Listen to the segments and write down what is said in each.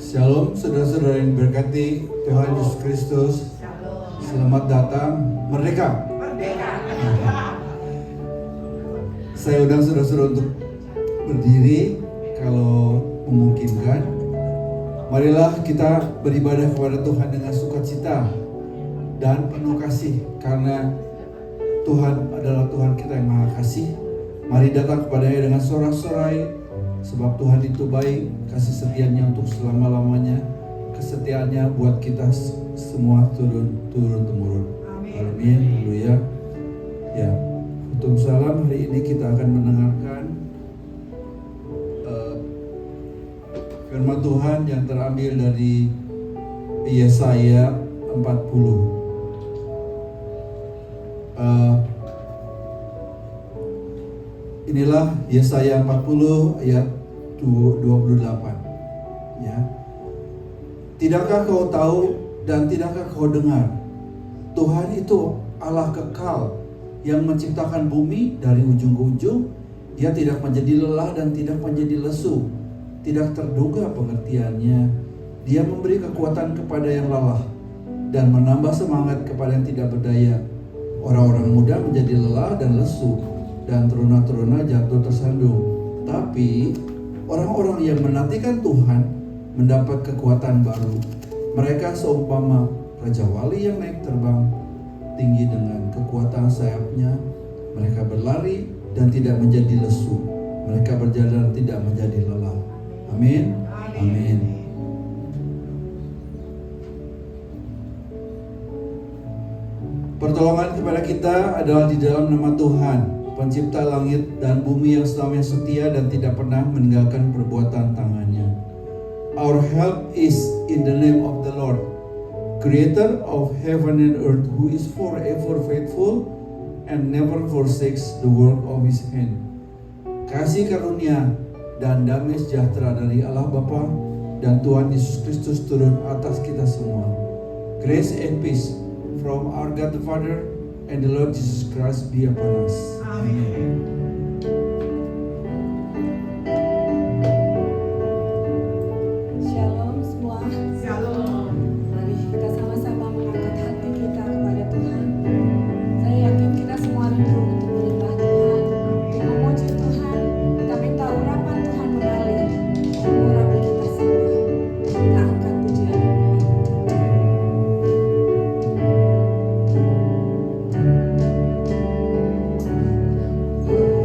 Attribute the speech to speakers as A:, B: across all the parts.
A: Shalom saudara-saudara yang berkati Tuhan Yesus Kristus. Selamat datang Merdeka. Saya undang saudara-saudara untuk berdiri kalau memungkinkan. Marilah kita beribadah kepada Tuhan dengan sukacita dan penuh kasih, karena Tuhan adalah Tuhan kita yang Maha Kasih. Mari datang kepada-Nya dengan sorak-sorai, sebab Tuhan itu baik, kasih setianya untuk selama-lamanya, kesetiaannya buat kita semua turun-temurun. Amin. Haleluya. Ya, untuk salam hari ini kita akan mendengarkan firman Tuhan yang terambil dari Yesaya 40. Inilah Yesaya 40 ayat 28. Ya. Tidakkah kau tahu dan tidakkah kau dengar? Tuhan itu Allah kekal yang menciptakan bumi dari ujung ke ujung. Dia tidak menjadi lelah dan tidak menjadi lesu. Tidak terduga pengertiannya. Dia memberi kekuatan kepada yang lelah dan menambah semangat kepada yang tidak berdaya. Orang-orang muda menjadi lelah dan lesu, dan teruna-teruna jatuh tersandung. Tapi orang-orang yang menantikan Tuhan mendapat kekuatan baru. Mereka seumpama Raja Wali yang naik terbang tinggi dengan kekuatan sayapnya. Mereka berlari dan tidak menjadi lesu. Mereka berjalan tidak menjadi lelah. Amin. Amin. Pertolongan kepada kita adalah di dalam nama Tuhan, Pencipta langit dan bumi yang selamanya setia dan tidak pernah meninggalkan perbuatan tangannya. Our help is in the name of the Lord, Creator of heaven and earth, who is forever faithful and never forsakes the work of His hand. Kasih karunia dan damai sejahtera dari Allah Bapa dan Tuhan Yesus Kristus turun atas kita semua. Grace and peace from our God the Father and the Lord Jesus Christ be upon us. Amen.
B: Shalom semua. Shalom. Mari kita sama-sama mengangkat hati kita kepada Tuhan. Saya yakin kita semua rindu untuk menyembah Tuhan, memuji Tuhan. Kita minta urapan Tuhan mengalir mengurapi kita semua. Kita angkat pujian. Oh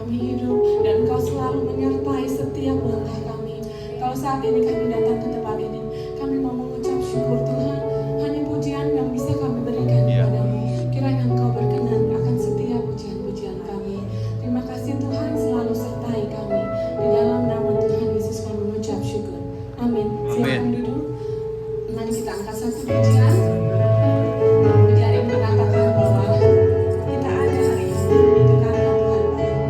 B: kami hidup dan Engkau selalu menyertai setiap langkah kami. Kalau saat ini kami datang ke tempat ini, kami mau mengucap syukur Tuhan. Hanya pujian yang bisa kami berikan kepadamu. Kiranya Engkau berkenan akan setiap pujian-pujian kami. Terima kasih Tuhan, selalu sertai kami. Di dalam nama Tuhan Yesus kami mengucap syukur. Amin. Silakan duduk. Mari kita angkat satu pujian. Pujian yang mengatakan bahwa kita ada hari ini itu karena Tuhan baik.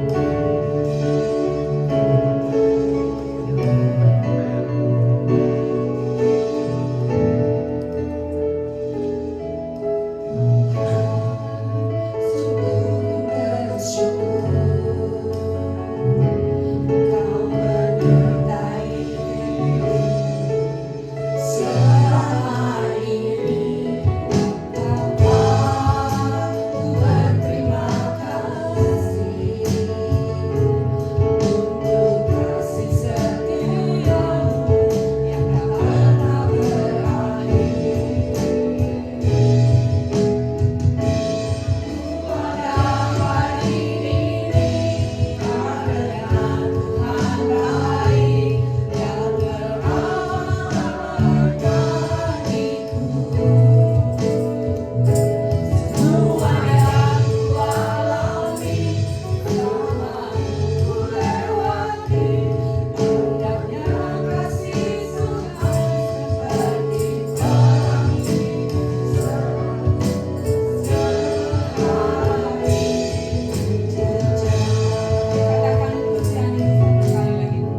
B: Katakan pujian itu satu kali lagi.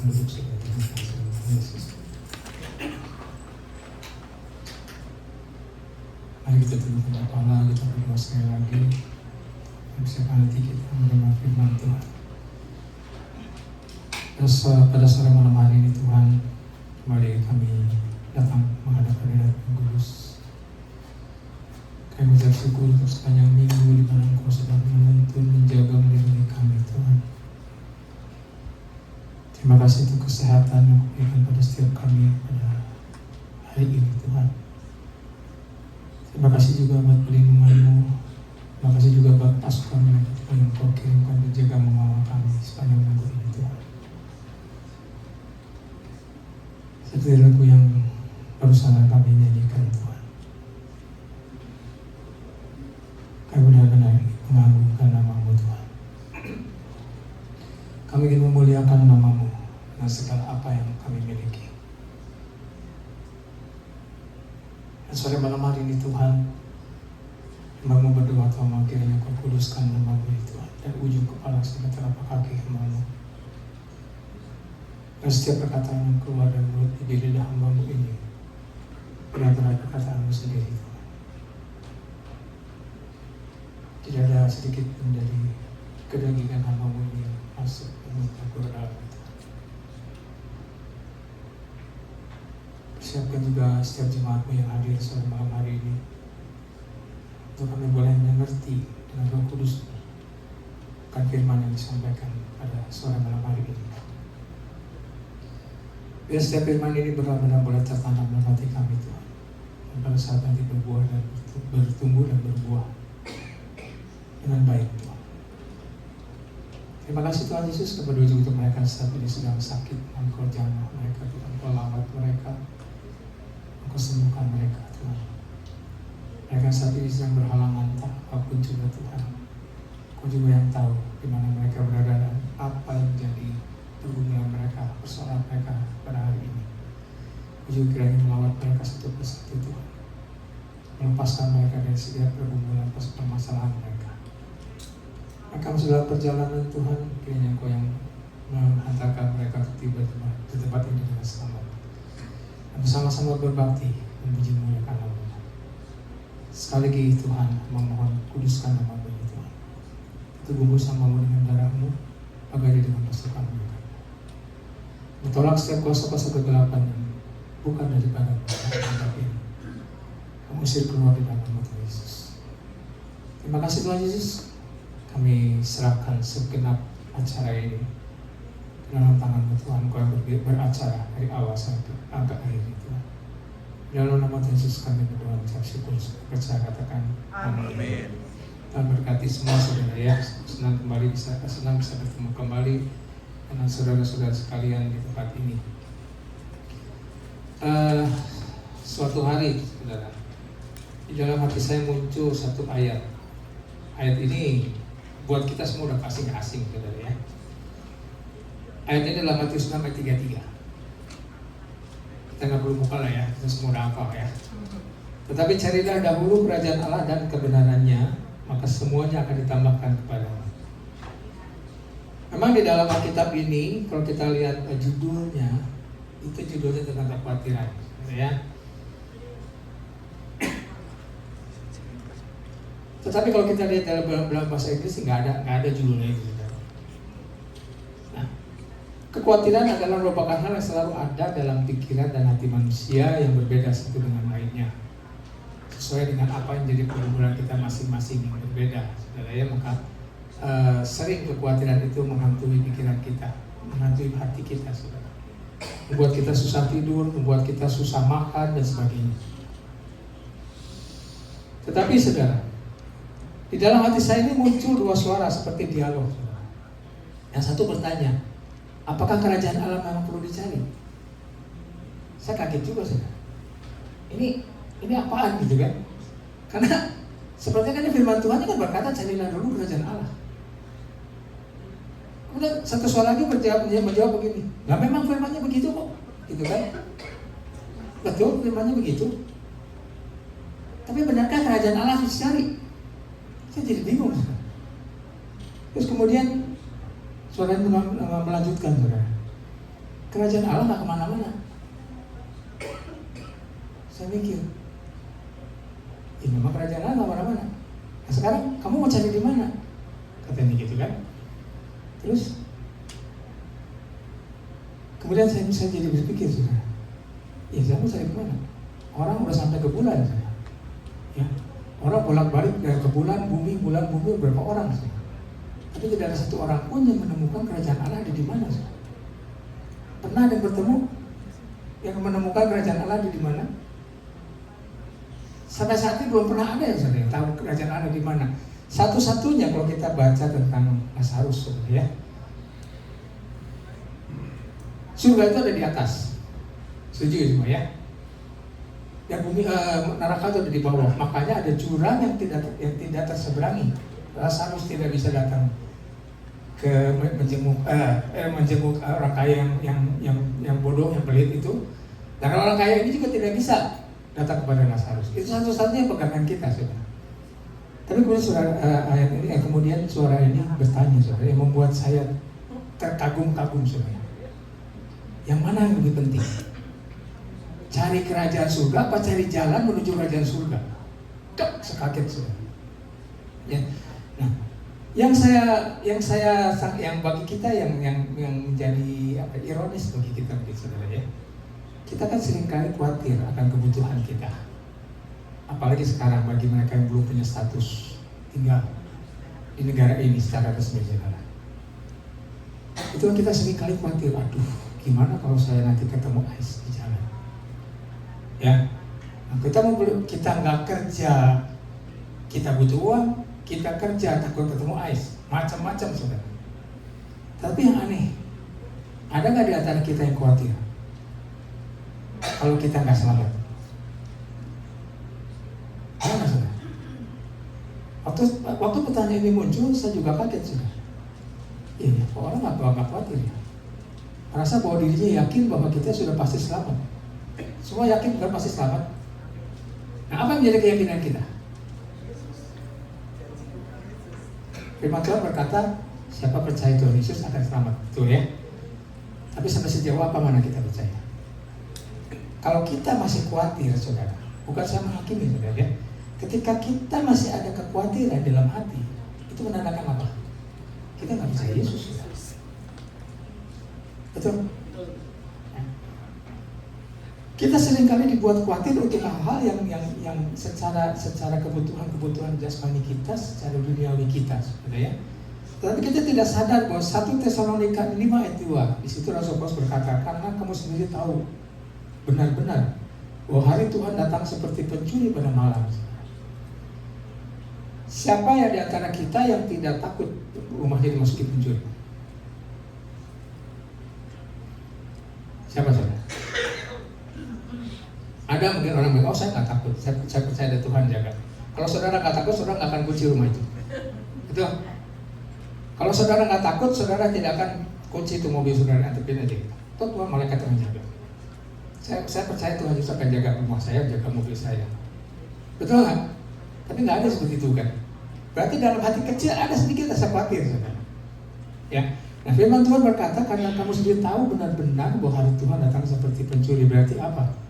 C: duduk saudara dengan Tuhan Yesus. Mari kita tundukkan kepala, kita berdoa sekali lagi. Persiapkan hati kita menerima firman Tuhan. Pada sore malam hari ini Tuhan, kembali kami datang menghadap hadirat Yang Kudus. Kami mengucap syukur untuk sepanjang minggu di mana Engkau sudah menuntun, menjaga, melindungi kami Tuhan. Terima kasih untuk kesehatan yang Kau berikan pada setiap kami pada hari ini Tuhan. Terima kasih juga buat perlindungan-Mu. Terima kasih juga buat pasukan yang Kau kirimkan menjaga mengawal kami sepanjang minggu ini Tuhan. Seperti lagu yang barusan kami nyanyikan Tuhan. Kami benar-benar mengagungkan nama-Mu Tuhan. Kami ingin memuliakan nama-Mu dengan segala apa yang kami miliki. Dan sore malam hari ini Tuhan, hamba-Mu berdoa Tuhan, kiranya Kau kuduskan nama-Mu ini Tuhan, dan ujung kepala sampai telapak kaki hamba-Mu. Dan setiap perkataan yang keluar dari mulut di lidah hamba-Mu ini benar-benar perkataan-Mu sendiri Tuhan. Tidak ada sedikit pun dari kedagingan hamba-Mu ini yang masuk meminta kebenaran Tuhan. Persiapkan juga setiap jemaat-Mu yang hadir sore malam hari ini untuk kami boleh mengerti dengan Roh Kudus akan firman yang disampaikan pada sore malam hari ini. Biar setiap firman ini benar-benar boleh tertanam dalam hati kami Tuhan. Dan pada saat nanti berbuah dan bertumbuh dan berbuah dengan baik Tuhan. Terima kasih Tuhan Yesus kepada untuk mereka saat ini sedang sakit. Engkau jamah mereka Tuhan, Engkau lawat mereka, Engkau sembuhkan mereka Tuhan. Mereka saat ini sedang berhalangan tak apapun juga Tuhan. Engkau juga yang tahu di mana mereka berada dan apa yang menjadi pergumulan mereka, persoalan mereka pada hari ini. Engkau juga kiranya melawat mereka satu persatu Tuhan, melepaskan mereka dari setiap pergumulan, permasalahan mereka. Mereka sudah perjalanan Tuhan, kiranya Engkau yang menghantarkan mereka tiba di tempat ini dengan selamat. Dan bersama-sama berbakti memuji muliakan nama-Mu. Sekali lagi Tuhan, memohon kuduskan nama-Mu ini Tuhan. Kita bungkus nama-Mu dengan darah-Mu, agar dia dengan pasukan-Mu. Bertolak setiap kuasa-kuasa kegelapan yang bukan daripada-Mu, tapi mengusir keluar di dalam nama Tuhan Yesus. Terima kasih Tuhan Yesus. Kami serahkan segenap acara ini ke dalam tangan-Mu Tuhan. Kau yang beracara dari awal sampai akhir ini Tuhan. Dalam nama Tuhan Yesus kami berdoa, mengucap syukur, percaya, katakan amin. Tuhan berkati semua saudara ya. Senang bisa bertemu kembali dengan saudara-saudara sekalian di tempat ini. Suatu hari saudara, di dalam hati saya muncul satu ayat. Ayat ini buat kita semua udah pasti gak asing saudara ya. Ayat ini dalam Matius 6 ayat 33. Kita gak perlu buka lah ya, kita semua udah hafal ya. Tetapi carilah dahulu kerajaan Allah dan kebenarannya, maka semuanya akan ditambahkan kepadamu. Memang di dalam Alkitab ini, kalau kita lihat judulnya, itu judulnya tentang kekhawatiran ya. Tetapi kalau kita lihat dalam bahasa Inggris nggak ada judulnya itu. Nah, kekhawatiran adalah merupakan hal yang selalu ada dalam pikiran dan hati manusia yang berbeda satu dengan lainnya, sesuai dengan apa yang jadi pergumulan kita masing-masing yang berbeda, saudara ya. Maka sering kekhawatiran itu menghantui pikiran kita, menghantui hati kita, saudara. Membuat kita susah tidur, membuat kita susah makan dan sebagainya. Tetapi saudara, di dalam hati saya ini muncul dua suara seperti dialog. Yang satu bertanya, apakah kerajaan Allah memang perlu dicari? Saya kaget juga saudara. Ini apaan gitu kan? Karena sepertinya kan firman Tuhan kan berkata carilah dulu kerajaan Allah. Kemudian satu suara lagi menjawab begini, nah memang firmannya begitu kok, gitu kan? Betul firmannya begitu. Tapi benarkah kerajaan Allah harus dicari? Saya jadi bingung. Terus kemudian suara melanjutkan saudara. kerajaan Allah nggak kemana-mana. Saya mikir, ya memang kerajaan Allah nggak kemana-mana. Nah, sekarang kamu mau cari di mana? Katanya gitu kan. Terus kemudian saya jadi berpikir, saudara, ya saya mau cari kemana? Orang udah sampai ke bulan, saudara. Ya, orang bolak-balik dari ke bulan bumi berapa orang, saudara. Tapi tidak ada satu orang pun yang menemukan kerajaan Allah ada di mana, saudara. Pernah ada yang bertemu yang menemukan kerajaan Allah ada di mana? Sampai saat ini belum pernah ada yang saudara yang tahu kerajaan Allah di mana. Satu-satunya kalau kita baca tentang Lazarus, saudara, ya. Surga itu ada di atas, setuju semua ya? Dan bumi neraka itu ada di bawah. Makanya ada jurang yang tidak terseberangi. Lazarus tidak bisa datang ke menjenguk orang kaya yang bodoh, yang pelit itu. Dan orang kaya ini juga tidak bisa datang kepada Lazarus. Itu satu-satunya pegangan kita, saudara. Tapi kemudian ayat ini, kemudian suara ini bertanya, saudara, yang membuat saya terkagum-kagum, saudara. Yang mana yang lebih penting? Cari kerajaan surga apa cari jalan menuju kerajaan surga? Sekaget, saudara. Ya. Nah, yang bagi kita yang menjadi ironis bagi kita, saudara, ya. Kita kan seringkali khawatir akan kebutuhan kita. Apalagi sekarang bagi mereka yang belum punya status tinggal di negara ini secara resmi, saudara. Itu kita seringkali khawatir, aduh, gimana kalau saya nanti ketemu ICE di jalan? Ya, nah, kita nggak kerja, kita butuh uang, kita kerja takut ketemu ICE, macam-macam, saudara. Tapi yang aneh, ada nggak di antara kita yang khawatir kalau kita nggak selamat? Ada nggak, saudara? Waktu pertanyaan ini muncul, saya juga kaget, saudara. Iya, orang nggak khawatir ya. Merasa bahwa dirinya yakin bahwa kita sudah pasti selamat. Semua yakin bukan pasti selamat. Nah, apa yang menjadi keyakinan kita? Firman Tuhan berkata, siapa percaya Tuhan Yesus akan selamat. Betul ya? Tapi sampai sejauh apa mana kita percaya? Kalau kita masih khawatir, saudara, bukan saya menghakimi, saudara, ya. Ketika kita masih ada kekhawatiran dalam hati, itu menandakan apa? Kita nggak percaya Yesus, saudara. Betul? Kita seringkali dibuat khawatir untuk hal-hal yang secara kebutuhan jasmani kita, secara duniawi kita, saudara, ya. Tapi kita tidak sadar bahwa 1 Tesalonika 5 ayat 2, di situ Rasul Paulus berkata, karena kamu sendiri tahu benar-benar bahwa hari Tuhan datang seperti pencuri pada malam. Siapa yang di antara kita yang tidak takut rumahnya dimasuki pencuri? Siapa, saudara? Ada mungkin orang bilang, oh saya nggak takut, saya percaya ada Tuhan jaga. Kalau saudara nggak takut, saudara nggak akan kunci rumah itu. Betul? Kalau saudara nggak takut, saudara tidak akan kunci itu mobil saudara, antepin aja. Toh Tuhan malaikat yang menjaga. Saya percaya Tuhan Yesus akan jaga rumah saya, jaga mobil saya. Betul kan? Tapi nggak ada seperti itu kan? Berarti dalam hati kecil ada sedikit rasa khawatir, saudara. Ya. Nah, firman Tuhan berkata, karena kamu sendiri tahu benar-benar bahwa hari Tuhan datang seperti pencuri. Berarti apa?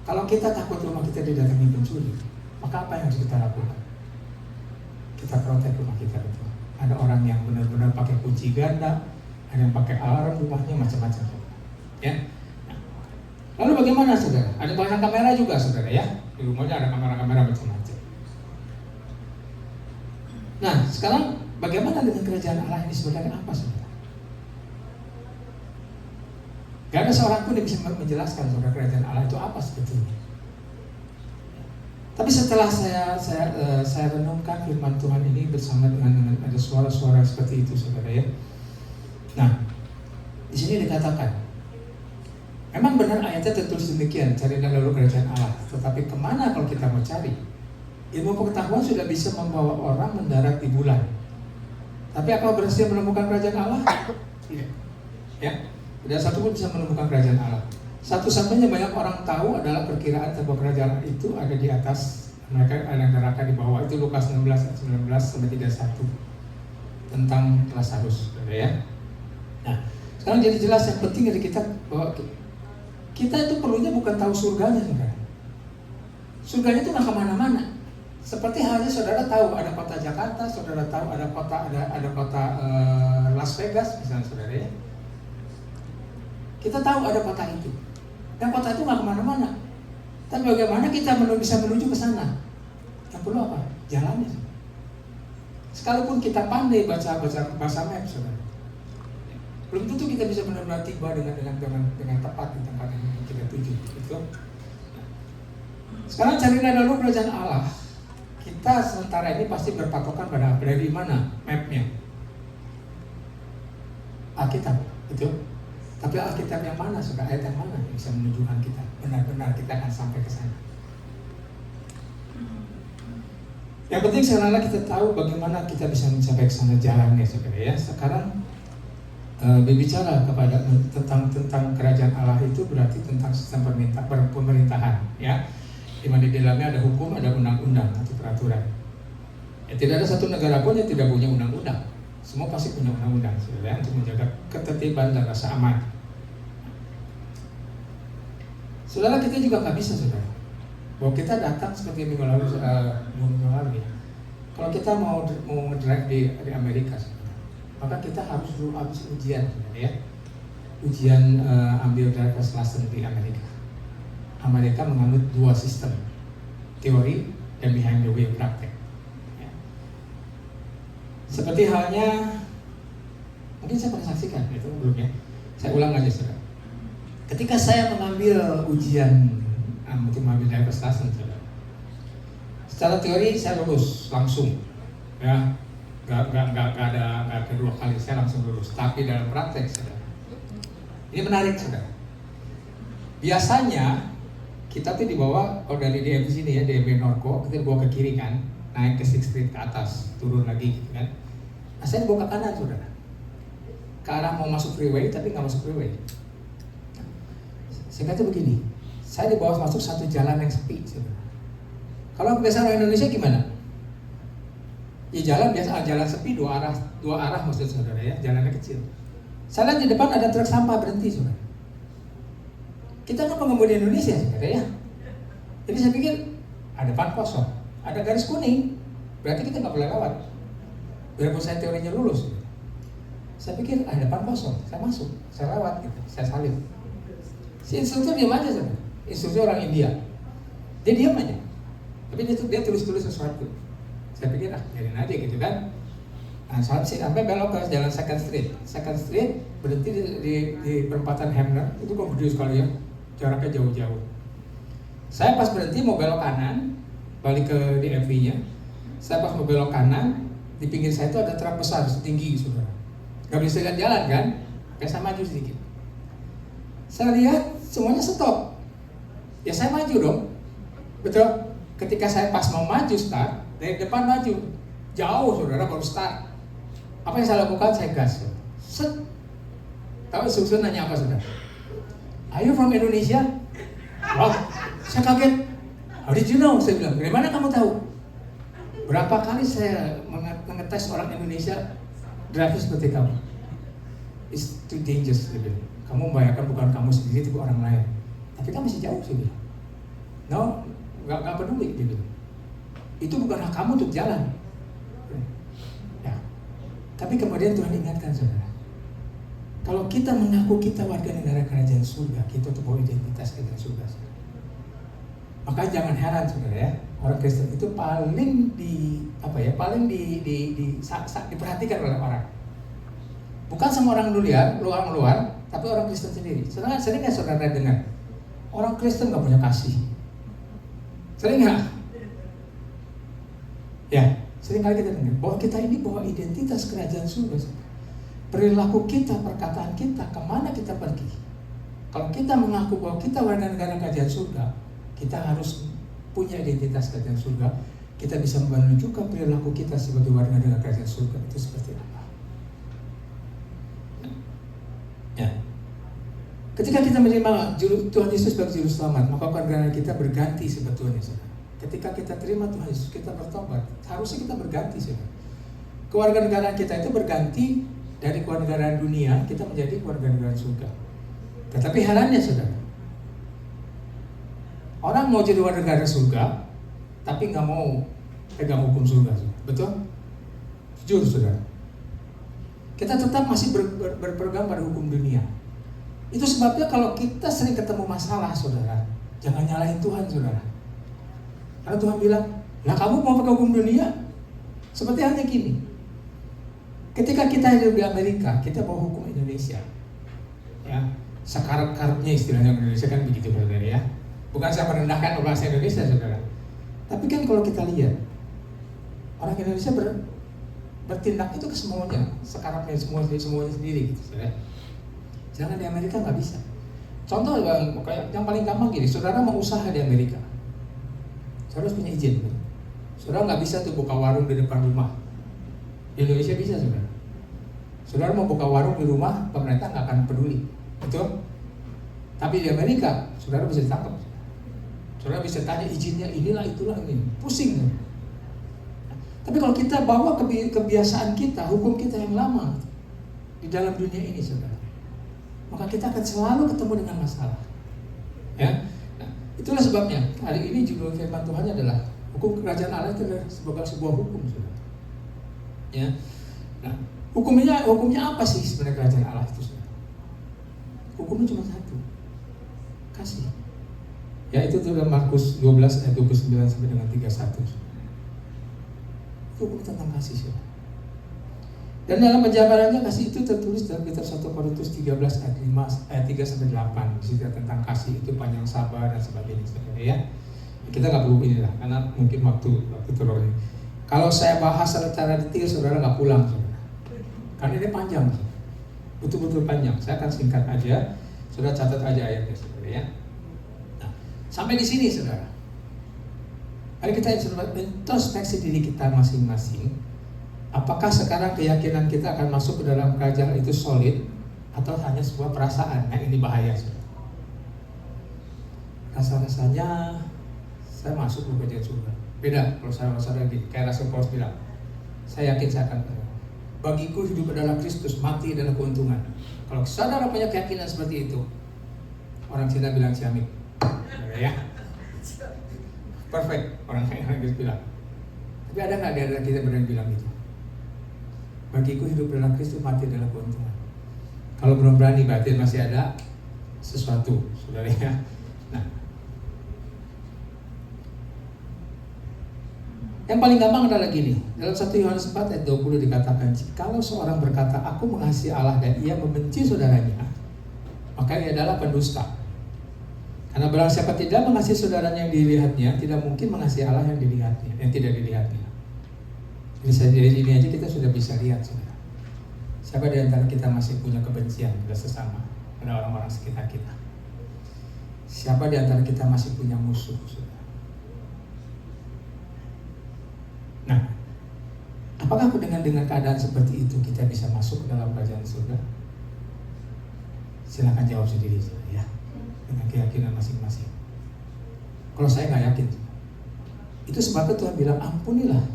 C: Kalau kita takut rumah kita didatangi pencuri, maka apa yang harus kita lakukan? Kita protek rumah kita, betul. Ada orang yang benar-benar pakai kunci ganda, ada yang pakai alarm rumahnya, macam-macam. Ya. Nah, lalu bagaimana, saudara? Ada banyak kamera juga, saudara, ya. Di rumahnya ada kamera-kamera macam-macam. Nah, sekarang bagaimana dengan kerajaan Allah ini sebenarnya apa, saudara? Gak ada seorang pun yang bisa menjelaskan, saudara, kerajaan Allah itu apa sebetulnya. Tapi setelah saya renungkan firman Tuhan ini bersama dengan ada suara-suara seperti itu, saudara, ya. Nah, di sini dikatakan, memang benar ayatnya tertulis demikian, carilah dulu kerajaan Allah. Tetapi kemana kalau kita mau cari? Ilmu pengetahuan sudah bisa membawa orang mendarat di bulan. Tapi apa berhasil menemukan kerajaan Allah? Tidak. Ya, tidak satu pun bisa menemukan kerajaan Allah. Satu-satunya banyak orang tahu adalah perkiraan bahwa kerajaan itu ada di atas, mereka ada neraka di bawah. Itu Lukas 16 ayat 19 sampai 31. tentang Lazarus, ya. Nah, sekarang jadi jelas yang penting dari kita bahwa kita itu perlunya bukan tahu surganya, saudara. Surganya itu nggak kemana-mana. Seperti halnya saudara tahu ada kota Jakarta, saudara tahu ada kota Las Vegas, misalnya saudara ya. Kita tahu ada kota itu, dan kota itu nggak kemana-mana. Tapi bagaimana kita bisa menuju ke sana? Yang perlu apa? Jalannya. Sekalipun kita pandai baca map, saudara, belum tentu kita bisa benar-benar tiba dengan tepat di tempat yang kita tuju. Gitu. Sekarang carilah dulu kerajaan Allah. Kita sementara ini pasti berpatokan pada dari mana mapnya? Alkitab, betul. Tapi Alkitab yang mana, saudara? Ayat yang mana yang bisa menunjukkan kita benar-benar kita akan sampai ke sana? Yang penting sekarang kita tahu bagaimana kita bisa mencapai ke sana jalannya, saudara ya. Sekarang berbicara tentang kerajaan Allah itu berarti tentang sistem pemerintahan, ya. Di mana di dalamnya ada hukum, ada undang-undang atau peraturan. Ya, tidak ada satu negara pun yang tidak punya undang-undang. Semua pasti punya undang-undang, saudara, untuk menjaga ketertiban dan rasa aman. Saudara, kita juga nggak bisa, saudara, bahwa kita datang seperti minggu lalu ya. Kalau kita mau drive di Amerika, saudara, maka kita harus dulu habis ujian, saudara, ya. Ujian ambil driver's license di Amerika. Amerika menganut dua sistem, teori dan behind the wheel praktek. Ya. Seperti halnya, mungkin saya pernah saksikan itu belum ya. Saya ulang aja, saudara. Ketika saya mengambil ujian untuk mengambil driver's license, saudara, secara teori saya lulus langsung, ya, nggak kedua kali saya langsung lulus. Tapi dalam praktek, saudara, ini menarik, saudara. Biasanya kita tuh dibawa, kalau dari DMV sini ya, DMV Norco, kita dibawa ke kiri kan, naik ke 6th Street ke atas, turun lagi gitu kan. Nah, saya dibawa ke kanan, saudara, ke arah mau masuk freeway tapi nggak masuk freeway. Saya kata begini, saya dibawa masuk satu jalan yang sepi, saudara. Kalau biasa orang Indonesia gimana? Ya jalan biasa, jalan sepi dua arah maksud saudara ya, jalannya kecil. Saya lihat di depan ada truk sampah berhenti, saudara. Kita kan pengemudi Indonesia, saudara ya. Jadi saya pikir ada depan kosong, ada garis kuning, berarti kita nggak boleh lewat. Biarpun saya teorinya lulus, saya pikir ada depan kosong, saya masuk, saya lewat gitu, saya salib. Si instruktur diam aja, saudara. Instruktur orang India, dia diam aja. Tapi dia tulis sesuatu. Saya pikir biarin aja gitu kan. Nah, sampai belok ke jalan Second Street. Second Street berhenti di perempatan Hamner, itu kok gede sekali ya. Jaraknya jauh-jauh. Saya pas berhenti mau belok kanan, balik ke DMV-nya. Saya pas mau belok kanan, di pinggir saya itu ada truk besar setinggi, saudara. Gak bisa lihat jalan kan? Kayak saya maju sedikit. Saya lihat semuanya stop. Ya saya maju dong. Betul. Ketika saya pas mau maju start, dari depan maju jauh, saudara, baru start. Apa yang saya lakukan? Saya gas. Set. Tahu instruktur nanya apa, saudara? Are you from Indonesia? Wah, saya kaget. How did you know? Saya bilang, dari mana kamu tahu? Berapa kali saya mengetes orang Indonesia driver seperti kamu? It's too dangerous, dia bilang. Kamu membayangkan bukan kamu sendiri, tapi orang lain. Tapi kan masih jauh, saya bilang. No, nggak peduli, dia bilang. Itu bukan hak kamu untuk jalan. Ya. Tapi kemudian Tuhan ingatkan, saudara. Kalau kita mengaku kita warga negara kerajaan surga, kita untuk bawa identitas kerajaan surga. Maka jangan heran, saudara ya, orang Kristen itu paling diperhatikan oleh orang. Bukan sama orang luar, tapi orang Kristen sendiri. Sering nggak saudara dengar orang Kristen nggak punya kasih? Sering nggak? Ya, sering kali kita dengar bahwa kita ini bawa identitas kerajaan surga. Perilaku kita, perkataan kita, kemana kita pergi. Kalau kita mengaku bahwa kita warga negara kerajaan surga, kita harus punya identitas kerajaan surga. Kita bisa menunjukkan perilaku kita sebagai warga negara kerajaan surga itu seperti apa. Ya. Ketika kita menerima Tuhan Yesus sebagai juru selamat, maka warga negara kita berganti sebetulnya, saudara. Ketika kita terima Tuhan Yesus, kita bertobat, harusnya kita berganti, saudara. kewarganegaraan kita itu berganti dari kewarganegaraan dunia kita menjadi kewarganegaraan surga. Tetapi herannya saudara, orang mau jadi warga negara surga, tapi nggak mau pegang hukum surga, betul? Jujur saudara, kita tetap masih berpegang pada hukum dunia. Itu sebabnya kalau kita sering ketemu masalah, saudara, jangan nyalahin Tuhan, saudara. Karena Tuhan bilang, lah kamu mau pakai hukum dunia? Seperti halnya gini, ketika kita hidup di Amerika, kita bawa hukum Indonesia, ya. Sekarang-karangnya istilahnya Indonesia kan begitu, saudara ya. Bukan saya merendahkan bahasa Indonesia, saudara. Tapi kan kalau kita lihat orang Indonesia bertindak itu ke semuanya, sekarangnya semuanya sendiri, gitu, saudara. Jangan di Amerika nggak bisa. Contoh yang paling gampang gini, saudara mau usaha di Amerika, saudara harus punya izin. Saudara nggak bisa tuh buka warung di depan rumah. Di Indonesia bisa, saudara. Saudara mau buka warung di rumah, pemerintah nggak akan peduli. Betul? Tapi di Amerika, saudara bisa ditangkap. Saudara bisa tanya izinnya, inilah itulah ini. Pusing. Tapi kalau kita bawa kebiasaan kita, hukum kita yang lama di dalam dunia ini, saudara, maka kita akan selalu ketemu dengan masalah. Ya, nah, itulah sebabnya hari ini judul firman Tuhan adalah hukum kerajaan Allah itu adalah sebagai sebuah hukum, saudara. Ya, nah, hukumnya apa sih sebenarnya kerajaan Allah itu, saudara? Hukumnya cuma satu, kasih. Ya, itu dalam Markus 12 ayat 29 sampai dengan 31. Hukum tentang kasih, saudara. Dan dalam penjabarannya kasih itu tertulis dalam kitab 1 Korintus 13 ayat 3 sampai 8. Di situ tentang kasih itu panjang sabar dan sebagainya, saudara ya. Kita nggak perlu inilah karena mungkin waktu terlalu. Kalau saya bahas secara detail, saudara nggak pulang, saudara. Karena ini panjang, saudara. Betul-betul panjang. Saya akan singkat aja. Saudara catat aja ayatnya, saudara ya. Nah, sampai di sini, saudara. Mari kita introspeksi diri kita masing-masing. Apakah sekarang keyakinan kita akan masuk ke dalam kerajaan itu solid atau hanya sebuah perasaan? Nah, ini bahaya, saudara. Rasa-rasanya saya masuk ke kerajaan surga. Beda kalau saudara lagi kayak Rasul Paulus bilang, saya yakin saya akan. Bagiku hidup adalah Kristus, mati adalah keuntungan. Kalau saudara punya keyakinan seperti itu, orang Cina bilang ciamik, ya, perfect. Orang Inggris bilang. Tapi ada nggak di antara kita berani bilang gitu? Bagiku hidup adalah Kristus, mati adalah keuntungan. Kalau belum berani berarti masih ada sesuatu, saudara ya. Nah, yang paling gampang adalah gini. Dalam 1 Yohanes 4 ayat 20 dikatakan, kalau seorang berkata, aku mengasihi Allah dan ia membenci saudaranya, maka ia adalah pendusta. Karena barang siapa tidak mengasihi saudaranya yang dilihatnya, tidak mungkin mengasihi Allah yang dilihatnya, yang tidak dilihatnya. Jadi dari ini aja kita sudah bisa lihat, saudara. Siapa di antara kita masih punya kebencian pada sesama, pada orang-orang sekitar kita? Siapa di antara kita masih punya musuh, saudara? Nah, apakah dengan keadaan seperti itu kita bisa masuk ke dalam kerajaan surga? Silakan jawab sendiri, saudara ya, dengan keyakinan masing-masing. Kalau saya nggak yakin, itu sebabnya Tuhan bilang ampunilah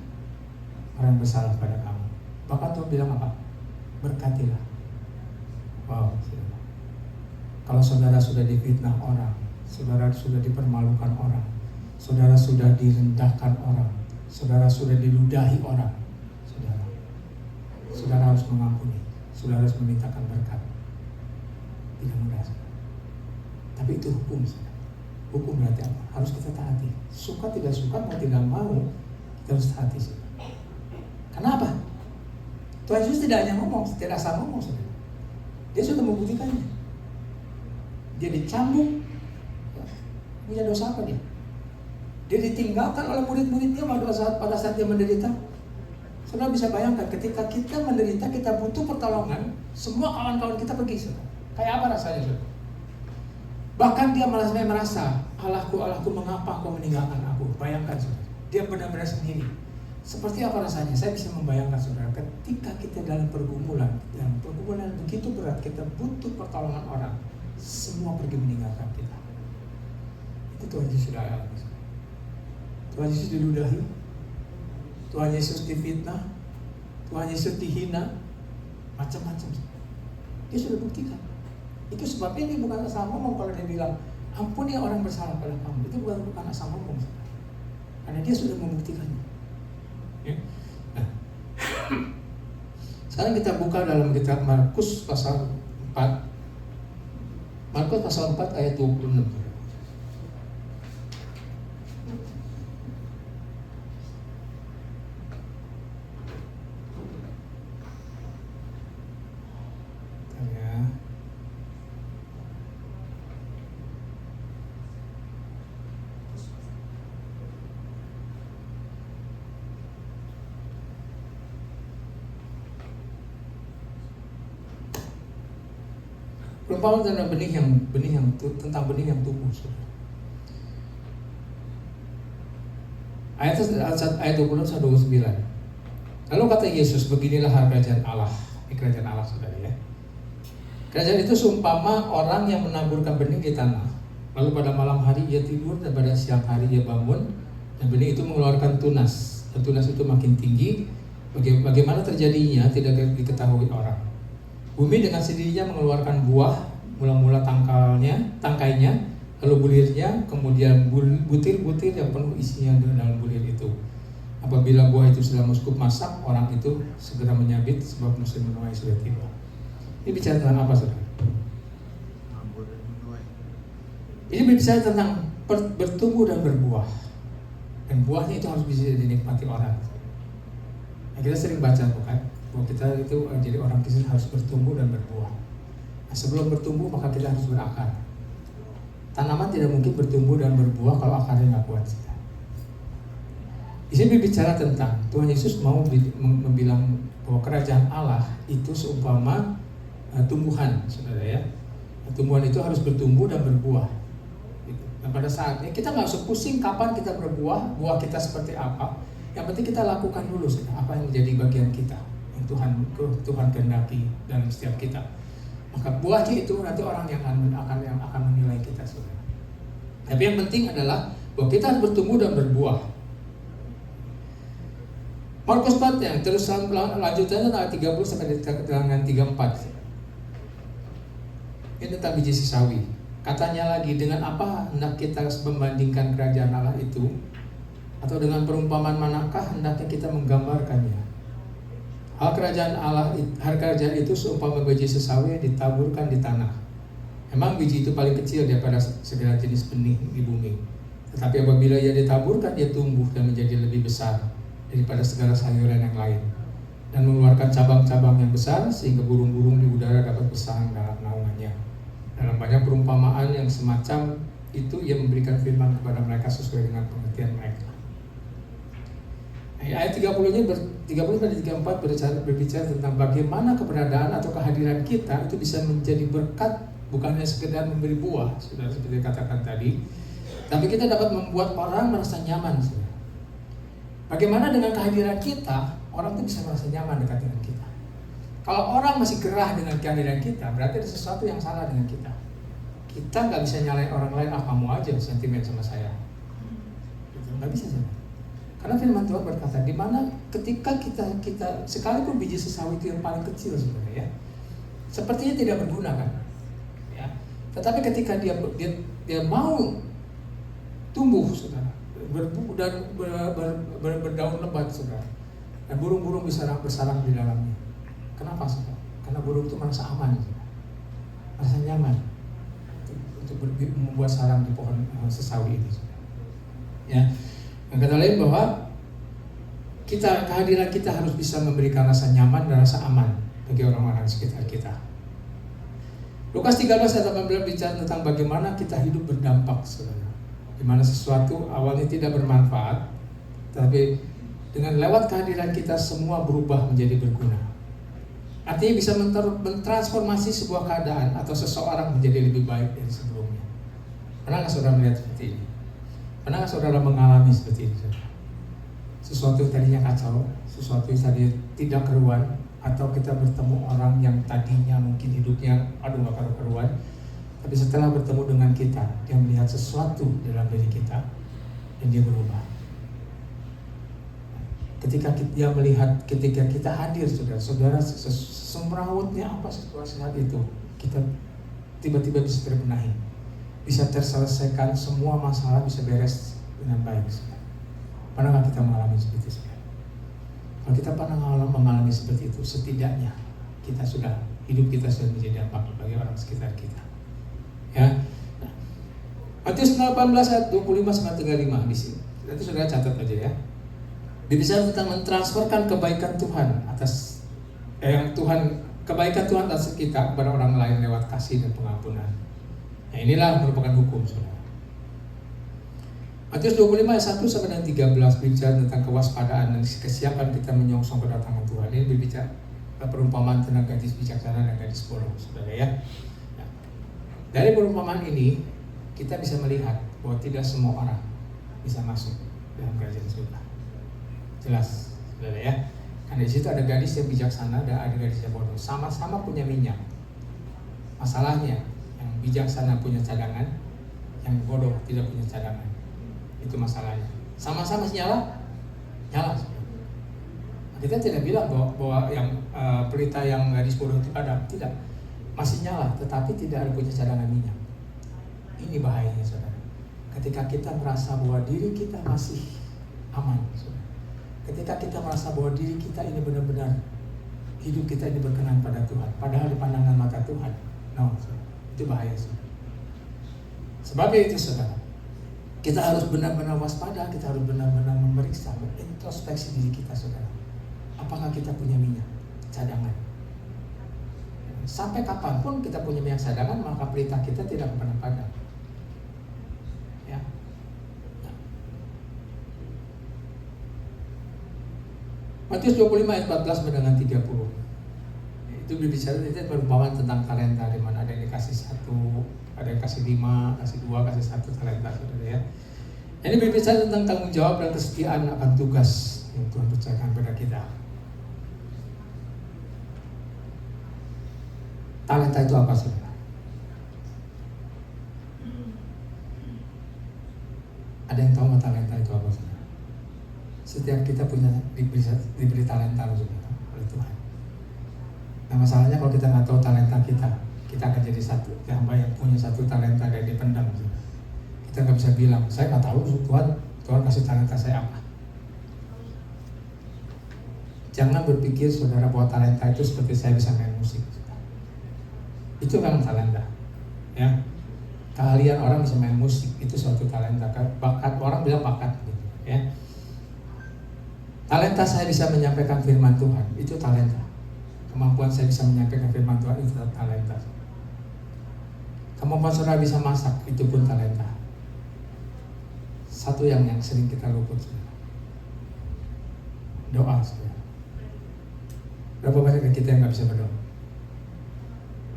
C: orang yang bersalah pada kamu. Bahkan Tuhan bilang apa? Berkatilah. Wow, saudara. Kalau saudara sudah difitnah orang, saudara sudah dipermalukan orang, saudara sudah direndahkan orang, saudara sudah diludahi orang, saudara harus mengampuni, saudara harus memintakan berkat. Tidak mudah, saudara. Tapi itu hukum, saudara. Hukum berarti apa? Harus kita taati. Suka tidak suka, mau tidak mau, kita harus taati, saudara. Kenapa? Tuhan Yesus tidak hanya ngomong, tidak asal ngomong, saudara. Dia sudah membuktikannya. Dia dicambuk, punya dosa apa dia? Dia ditinggalkan oleh murid-muridnya pada saat dia menderita. Saudara bisa bayangkan ketika kita menderita, kita butuh pertolongan, semua kawan-kawan kita pergi, saudara. Kayak apa rasanya, saudara? Bahkan dia merasa, Allahku, mengapa kau meninggalkan aku? Bayangkan, saudara. Dia benar-benar sendiri. Seperti apa rasanya? Saya bisa membayangkan, saudara, ketika kita dalam pergumulan yang begitu berat, kita butuh pertolongan orang, semua pergi meninggalkan kita. Itu Tuhan Yesus sudah alami. Tuhan Yesus diludahi, Tuhan Yesus difitnah, Tuhan Yesus dihina, macam-macam. Dia sudah buktikan. Itu sebabnya dia bukan asal ngomong kalau dia bilang, ampuni orang bersalah pada kamu. Itu bukan asal ngomong. Karena dia sudah membuktikannya. Ya. Nah. Sekarang kita buka dalam kitab Markus pasal 4. Markus pasal 4 ayat 26. Perumpamaan tentang benih yang tumbuh. Ayat 20-29. Lalu kata Yesus, beginilah kerajaan Allah. Ini kerajaan Allah, saudara ya. Kerajaan itu seumpama orang yang menaburkan benih di tanah. Lalu pada malam hari ia tidur dan pada siang hari ia bangun dan benih itu mengeluarkan tunas. Dan tunas itu makin tinggi. Bagaimana terjadinya tidak diketahui orang. Bumi dengan sendirinya mengeluarkan buah, mula-mula tangkainya, lalu bulirnya, kemudian butir-butir yang penuh isinya dalam bulir itu. Apabila buah itu sudah cukup masak, orang itu segera menyabit sebab musim menuai sudah tiba. Ini bicara tentang apa, saudara? Ini berbicara tentang bertumbuh dan berbuah. Dan buahnya itu harus bisa dinikmati orang. Nah, kita sering baca bukan? Bahwa kita itu jadi orang Kristen harus bertumbuh dan berbuah. Nah, sebelum bertumbuh maka kita harus berakar. Tanaman tidak mungkin bertumbuh dan berbuah kalau akarnya nggak kuat. Di sini berbicara tentang Tuhan Yesus mau membilang bahwa kerajaan Allah itu seumpama tumbuhan, saudara ya. Tumbuhan itu harus bertumbuh dan berbuah. Dan pada saatnya kita nggak usah pusing kapan kita berbuah, buah kita seperti apa. Yang penting kita lakukan dulu apa yang menjadi bagian kita. Tuhan kehendaki dalam setiap kita. Maka buahnya itu nanti orang yang akan menilai kita, saudara. Tapi yang penting adalah bahwa kita harus bertumbuh dan berbuah. Markus 4 yang terus lanjutannya ayat 30 sampai dengan 34. Ini tentang biji sesawi. Katanya lagi, dengan apa hendak kita membandingkan kerajaan Allah itu? Atau dengan perumpamaan manakah hendaknya kita menggambarkannya? Hal kerajaan itu seumpama biji sesawi yang ditaburkan di tanah. Memang biji itu paling kecil daripada segala jenis benih di bumi. Tetapi apabila ia ditaburkan, dia tumbuh dan menjadi lebih besar daripada segala sayuran yang lain, dan mengeluarkan cabang-cabang yang besar sehingga burung-burung di udara dapat bersarang dalam naungannya. Dalam banyak perumpamaan yang semacam itu, ia memberikan firman kepada mereka sesuai dengan pengertian mereka. Ayat 30-nya 30-34 berbicara tentang bagaimana keberadaan atau kehadiran kita itu bisa menjadi berkat, bukan hanya sekedar memberi buah, sudah seperti katakan tadi, tapi kita dapat membuat orang merasa nyaman. Saudara. Bagaimana dengan kehadiran kita, orang itu bisa merasa nyaman dekat dengan kita. Kalau orang masih gerah dengan kehadiran kita, berarti ada sesuatu yang salah dengan kita. Kita nggak bisa nyalain orang lain, kamu aja sentimen sama saya. Nggak bisa, saudara. Karena firman Tuhan berkata, di mana ketika kita sekalipun biji sesawi itu yang paling kecil sebenarnya, ya, sepertinya tidak berguna kan, ya. Tetapi ketika dia mau tumbuh, saudara, dan berdaun lebat, saudara, dan burung-burung bisa bersarang di dalamnya. Kenapa, saudara? Karena burung itu merasa aman, saudara, merasa nyaman untuk membuat sarang di pohon sesawi ini, saudara. Ya. Yang kata lain bahwa kehadiran kita harus bisa memberikan rasa nyaman dan rasa aman bagi orang-orang di sekitar kita. Lukas 13 ayat 18 bicara tentang bagaimana kita hidup berdampak, saudara. Di mana sesuatu awalnya tidak bermanfaat, tapi dengan lewat kehadiran kita semua berubah menjadi berguna. Artinya bisa mentransformasi sebuah keadaan atau seseorang menjadi lebih baik dari sebelumnya. Pernah nggak saudara melihat seperti ini? Pernah saudara mengalami seperti itu? Sesuatu yang tadinya kacau, sesuatu yang tadinya tidak keruan, atau kita bertemu orang yang tadinya mungkin hidupnya gak karu-karuan, tapi setelah bertemu dengan kita, dia melihat sesuatu dalam diri kita dan dia berubah. Ketika dia melihat, ketika kita hadir, saudara, semrawutnya apa situasi saat itu, kita tiba-tiba bisa terbenahi, bisa terselesaikan, semua masalah bisa beres dengan baik. Pernah nggak kita mengalami seperti itu? Kalau kita pernah mengalami seperti itu, setidaknya hidup kita sudah menjadi dampak bagi orang sekitar kita. Ya. Nah, Matius 18 ayat 25 sampai 35 di sini. Nanti saudara catat aja ya. Berbicara tentang mentransferkan kebaikan Tuhan atas kebaikan Tuhan atas kita kepada orang lain lewat kasih dan pengampunan. Nah, inilah merupakan hukum, saudara. Matius 25 ayat 1 sampai dengan 13 berbicara tentang kewaspadaan dan kesiapan kita menyongsong kedatangan Tuhan. Ini berbicara perumpamaan tentang gadis bijaksana dan gadis bodoh, saudara ya. Nah, dari perumpamaan ini kita bisa melihat bahwa tidak semua orang bisa masuk dalam kerajaan surga. Jelas, saudara ya. Karena di situ ada gadis yang bijaksana dan ada gadis yang bodoh. Sama-sama punya minyak. Masalahnya, yang bijaksana punya cadangan, yang bodoh tidak punya cadangan. Itu masalahnya. Sama-sama nyala. Kita tidak bilang bahwa yang pelita yang gadis bodoh itu ada, tidak. Masih nyala, tetapi tidak ada punya cadangan minyak. Ini bahayanya, saudara. Ketika kita merasa bahwa diri kita masih aman, saudara. Ketika kita merasa bahwa diri kita ini benar-benar hidup kita ini berkenan pada Tuhan, padahal di pandangan mata Tuhan, itu bahaya, saudara. Sebab itu, saudara, kita harus benar-benar waspada, kita harus benar-benar memeriksa, introspeksi diri kita, saudara. Apakah kita punya minyak cadangan? Sampai kapanpun kita punya minyak cadangan, maka pelita kita tidak pernah padam. Ya. Matius 25 ayat 14 dengan 30. Itu berbicara itu perumpamaan tentang talenta, di mana ada yang dikasih 1, ada yang kasih 5, kasih 2, kasih 1 talenta, saudara ya. Ini berbicara tentang tanggung jawab dan kesetiaan akan tugas yang Tuhan percayakan pada kita. Talenta itu apa, saudara? Ada yang tahu talenta itu apa, saudara? Setiap kita diberi talenta, saudara, oleh Tuhan. Nah, masalahnya kalau kita nggak tahu talenta kita akan jadi satu hamba yang punya satu talenta dan dipendam, saudara. Kita nggak bisa bilang, saya nggak tahu Tuhan kasih talenta saya apa. Jangan berpikir, saudara, bahwa talenta itu seperti saya bisa main musik. Itu memang talenta, ya. Keahlian orang bisa main musik itu suatu talenta. Bakat, orang bilang bakat, gitu, ya. Talenta saya bisa menyampaikan firman Tuhan, itu talenta. Kemampuan saya bisa menyampaikan firman Tuhan, itu talenta. Kemampuan saudara bisa masak, itu pun talenta. Satu yang sering kita luput, saudara. Doa, saudara. Berapa banyak kita yang nggak bisa berdoa?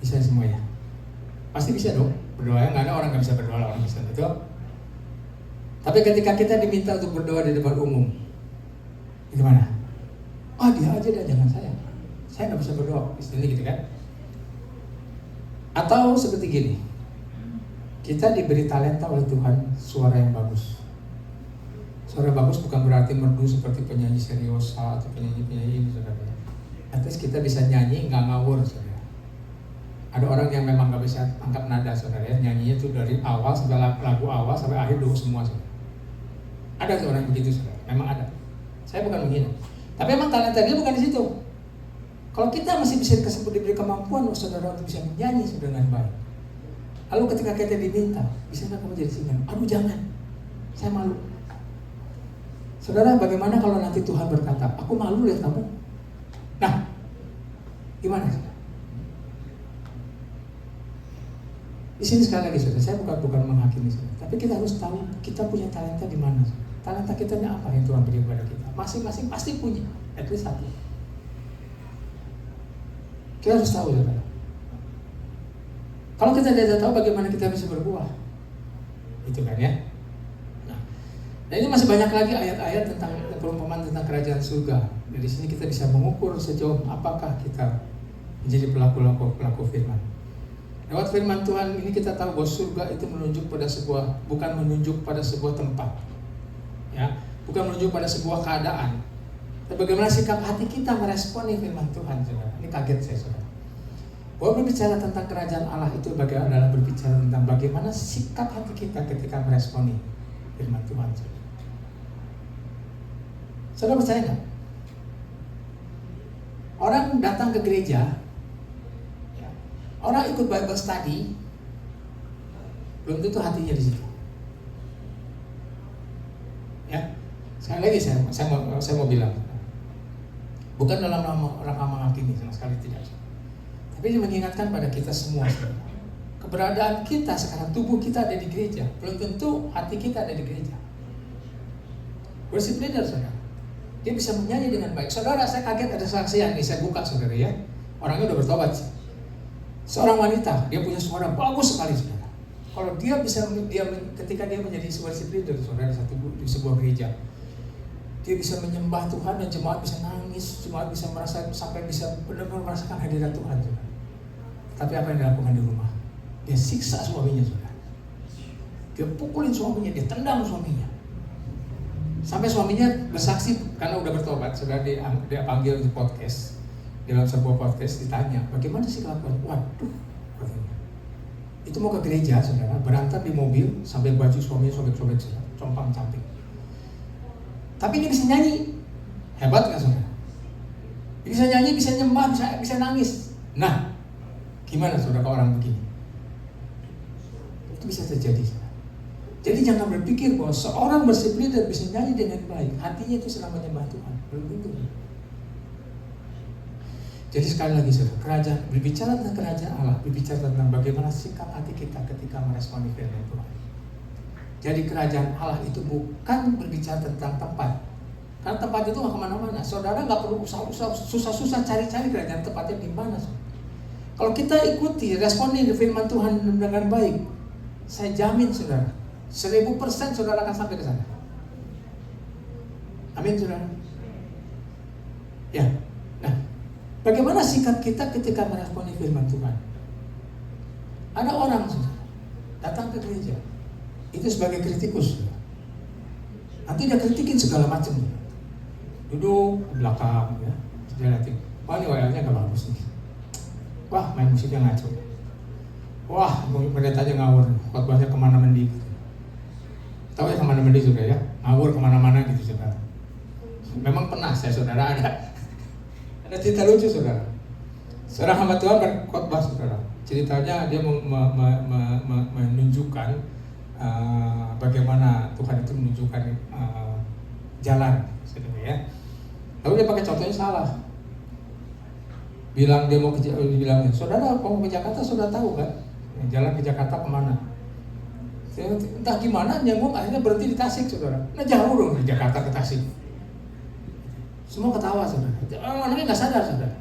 C: Bisa semuanya? Pasti bisa dong. Berdoa, nggak ada orang nggak bisa berdoa, orang bisa, betul? Tapi ketika kita diminta untuk berdoa di depan umum, gimana? Dia aja dah, jangan saya nggak bisa berdoa, istilahnya gitu kan? Atau seperti gini, kita diberi talenta oleh Tuhan suara yang bagus. Suara bagus bukan berarti merdu seperti penyanyi seriosa atau penyanyi ini, saudara. At least kita bisa nyanyi nggak ngawur, saudara. Ada orang yang memang nggak bisa angkat nada, saudara, ya. Nyanyinya tuh dari awal sampai lagu awal sampai akhir dulu semua, saudara. Ada tuh orang begitu, saudara. Memang ada. Saya bukan menghina, tapi memang talenta dia bukan di situ. Kalau kita masih bisa diberi kemampuan, saudara, untuk bisa menyanyi saudara dengan baik. Lalu ketika kita diminta, bisa nggak kamu jadi singer? Aduh jangan, saya malu. Saudara, bagaimana kalau nanti Tuhan berkata, aku malu lihat kamu? Nah, gimana, saudara? Di sini sekali lagi, saudara, saya bukan menghakimi, saudara, tapi kita harus tahu kita punya talenta di mana, saudara. Talenta kita ini apa yang Tuhan beri kepada kita? Masing-masing pasti punya, at least satu. Kita harus tahu, saudara. Kalau kita tidak tahu, bagaimana kita bisa berbuah? Itu kan, ya. Nah, ini masih banyak lagi ayat-ayat tentang perumpamaan tentang kerajaan surga. Dari sini kita bisa mengukur sejauh apakah kita menjadi pelaku firman. Lewat firman Tuhan ini kita tahu bahwa surga itu bukan menunjuk pada sebuah tempat, ya, bukan menunjuk pada sebuah keadaan, Dan bagaimana sikap hati kita meresponi firman Tuhan, saudara. Ini kaget saya, saudara. Bahwa berbicara tentang kerajaan Allah itu adalah berbicara tentang bagaimana sikap hati kita ketika meresponi firman Tuhan, saudara. Saudara percaya nggak? Orang datang ke gereja, orang ikut Bible study, belum tentu hatinya di situ. Ya, sekali lagi saya mau bilang, bukan dalam rangka menghakimi, sama sekali tidak. Tapi ini mengingatkan pada kita semua, keberadaan kita sekarang, tubuh kita ada di gereja, belum tentu hati kita ada di gereja. Worship leader, saudara, dia bisa menyanyi dengan baik. Saudara, saya kaget ada saksian nih, saya buka, saudara, ya. Orangnya udah bertobat. Seorang wanita, dia punya suara bagus sekali, saudara. Kalau dia bisa, ketika dia menjadi worship leader, saudara, di sebuah gereja, dia bisa menyembah Tuhan dan jemaat bisa nangis, jemaat bisa merasa sampai bisa benar-benar merasakan hadirat Tuhan, saudara. Tapi apa yang dilakukan di rumah? Dia siksa suaminya, saudara. Dia pukulin suaminya, dia tendang suaminya. Sampai suaminya bersaksi karena udah bertobat, saudara. Dia panggil di podcast, dalam sebuah podcast ditanya, bagaimana sih kelakuan? Waduh, katanya. Itu mau ke gereja, saudara, berantem di mobil sampai baju suaminya sobek-sobek, saudara, compang-camping. Tapi dia bisa nyanyi, hebat nggak, saudara? Bisa nyanyi, bisa nyembah, bisa nangis. Nah, gimana, saudara, kalau orang begini? Itu bisa terjadi, saudara. Jadi jangan berpikir bahwa seorang worship leader bisa nyanyi dengan baik, hatinya itu sedang menyembah Tuhan. Belum tentu. Jadi sekali lagi, saudara, berbicara tentang kerajaan Allah, berbicara tentang bagaimana sikap hati kita ketika meresponi firman Tuhan. Jadi kerajaan Allah itu bukan berbicara tentang tempat, karena tempat itu nggak kemana-mana. Saudara nggak perlu susah-susah cari-cari kerajaan tempatnya di mana. Kalau kita ikuti, responi firman Tuhan dengan baik, saya jamin, saudara, 1000% saudara akan sampai ke sana. Amin, saudara. Ya. Nah, bagaimana sikap kita ketika meresponi firman Tuhan? Ada orang, saudara, datang ke gereja, itu sebagai kritikus, saudara. Nanti dia kritikin segala macam, duduk di belakang, ya. Dia lihatin, wah ini WL-nya gak bagus nih. Wah, main musiknya ngaco. Wah, pendetanya ngawur, khotbahnya kemana mending. Tahu ya kemana mending, saudara, ya? Ngawur kemana-mana gitu, saudara. Memang pernah saya, saudara, ada cerita lucu, saudara. Seorang hamba Tuhan berkhotbah, saudara. Ceritanya dia menunjukkan bagaimana Tuhan itu menunjukkan jalan, saudara, ya. Lalu dia pakai contohnya salah. Dia mau bilangnya, saudara, mau ke Jakarta, saudara tahu kan? Jalan ke Jakarta kemana? Entah gimana, nyambung akhirnya berhenti di Tasik, saudara. Nah jauh dong dari Jakarta ke Tasik. Semua ketawa, saudara. Orangnya nggak sadar, saudara.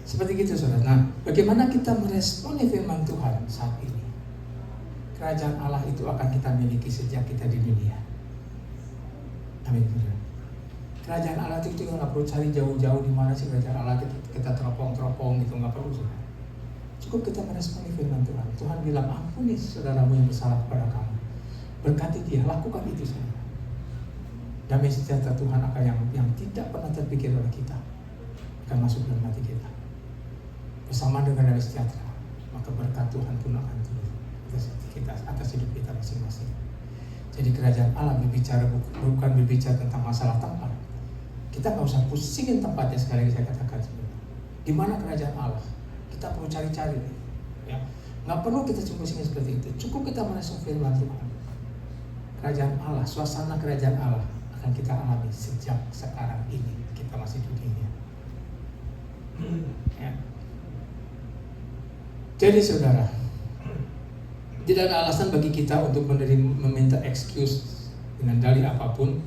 C: Seperti gitu, saudara. Nah, bagaimana kita meresponi firman Tuhan saat ini? Kerajaan Allah itu akan kita miliki sejak kita di dunia. Amin, saudara. Kerajaan Allah itu kita nggak perlu cari jauh-jauh di mana sih kerajaan Allah, kita teropong-teropong gitu, nggak perlu, saudara. Cukup kita meresponi firman Tuhan. Tuhan bilang, ampuni saudaramu yang bersalah kepada kamu. Berkati dia, lakukan itu, saudara. Damai sejahtera Tuhan akan yang tidak pernah terpikir oleh kita akan masuk dalam hati kita. Bersama dengan damai sejahtera, maka berkat Tuhan pun akan turun atas hidup kita masing-masing. Jadi kerajaan Allah bukan berbicara tentang masalah tempat. Kita nggak usah pusingin tempatnya, sekali lagi saya katakan, di mana kerajaan Allah. Kita perlu cari-cari, ya. Nggak perlu kita pusingin seperti itu. Cukup kita meresponi firman Tuhan. Kerajaan Allah, suasana kerajaan Allah akan kita alami sejak sekarang ini kita masih di dunia. Ya. Jadi saudara, tidak ada alasan bagi kita untuk meminta excuse dengan dalih apapun,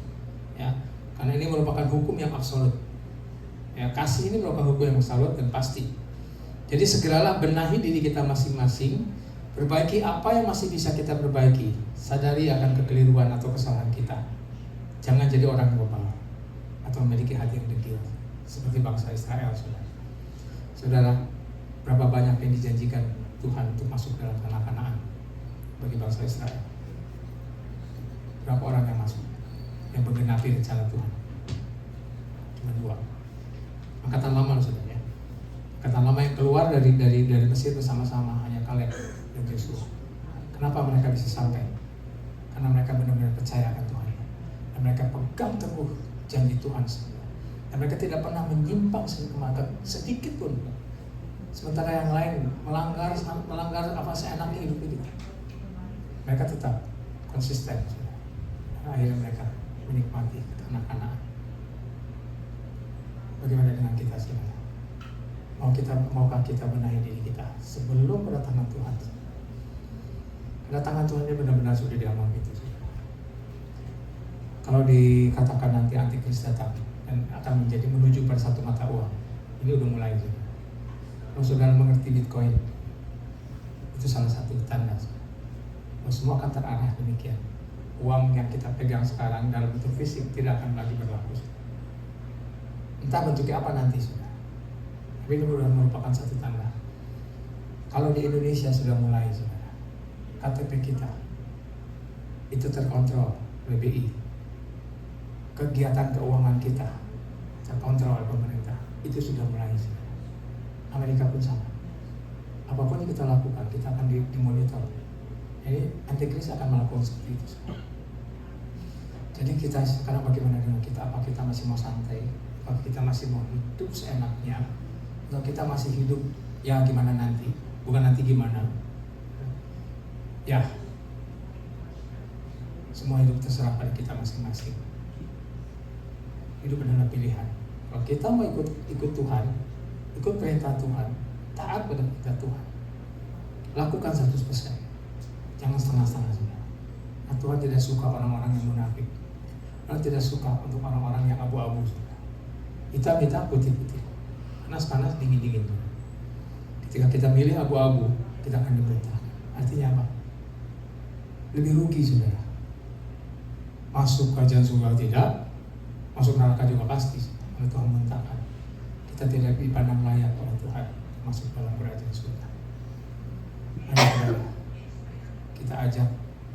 C: ya, karena ini merupakan hukum yang absolut. Ya, kasih ini merupakan hukum yang absolut dan pasti. Jadi segeralah benahi diri kita masing-masing, perbaiki apa yang masih bisa kita perbaiki, sadari akan kekeliruan atau kesalahan kita. Jangan jadi orang yang bebal atau memiliki hati yang degil seperti bangsa Israel, saudara. Saudara, berapa banyak yang dijanjikan Tuhan untuk masuk dalam tanah Kanaan bagi bangsa Israel? Berapa orang yang masuk, yang menggenapi rencana Tuhan? cuma 2. Angkatan lama loh saudara ya. Angkatan lama yang keluar dari Mesir bersama-sama hanya Kaleb dan Yosua. Kenapa mereka bisa sampai? Karena mereka benar-benar percaya akan Tuhan. Dan mereka pegang teguh janji Tuhan saudara. Dan mereka tidak pernah menyimpang sedikit pun. Sementara yang lain melanggar apa seenaknya hidup itu. Mereka tetap konsisten. Akhirnya mereka menikmati kekanak-kanakan. Bagaimana dengan kita saudara? Maukah kita benahi diri kita sebelum kedatangan Tuhan? Kedatangan Tuhan ini benar-benar sudah diamal itu. Kalau dikatakan nanti antikris datang dan akan menjadi menuju pada satu mata uang, ini udah mulai. Kalau saudara mengerti Bitcoin, itu salah satu tanda. Semua akan terarah demikian. Uang yang kita pegang sekarang dalam bentuk fisik tidak akan lagi berlaku. Entah bentuknya apa nanti sudah. Tapi itu sudah merupakan satu tanda. Kalau di Indonesia sudah mulai saudara, KTP kita itu terkontrol BBI. Kegiatan keuangan kita terkontrol oleh pemerintah. Itu sudah mulai saudara. Amerika pun sama. Apapun yang kita lakukan, kita akan dimonitor. Jadi antikris akan melakukan seperti itu. Jadi kita sekarang bagaimana dengan kita? Apa kita masih mau santai? Apa kita masih mau hidup seenaknya? Atau kita masih hidup ya gimana nanti? Bukan nanti gimana? Ya, semua hidup terserah pada kita masing-masing. Hidup adalah pilihan. Kalau kita mau ikut Tuhan, ikut perintah Tuhan, taat pada perintah Tuhan, lakukan 100%. Jangan setengah-setengah saja. Nah, Tuhan tidak suka orang-orang yang munafik. Tuhan tidak suka untuk orang-orang yang abu-abu. Hitam-hitam, putih-putih, panas-panas, dingin-dingin. Ketika kita milih abu-abu, kita akan diberitakan. Artinya apa? Lebih rugi saudara. Masuk kerajaan surga tidak, masuk neraka juga pasti. Karena Tuhan mentahkan kita tidak dipandang layak oleh Tuhan masuk dalam kerajaan surga. Ayo,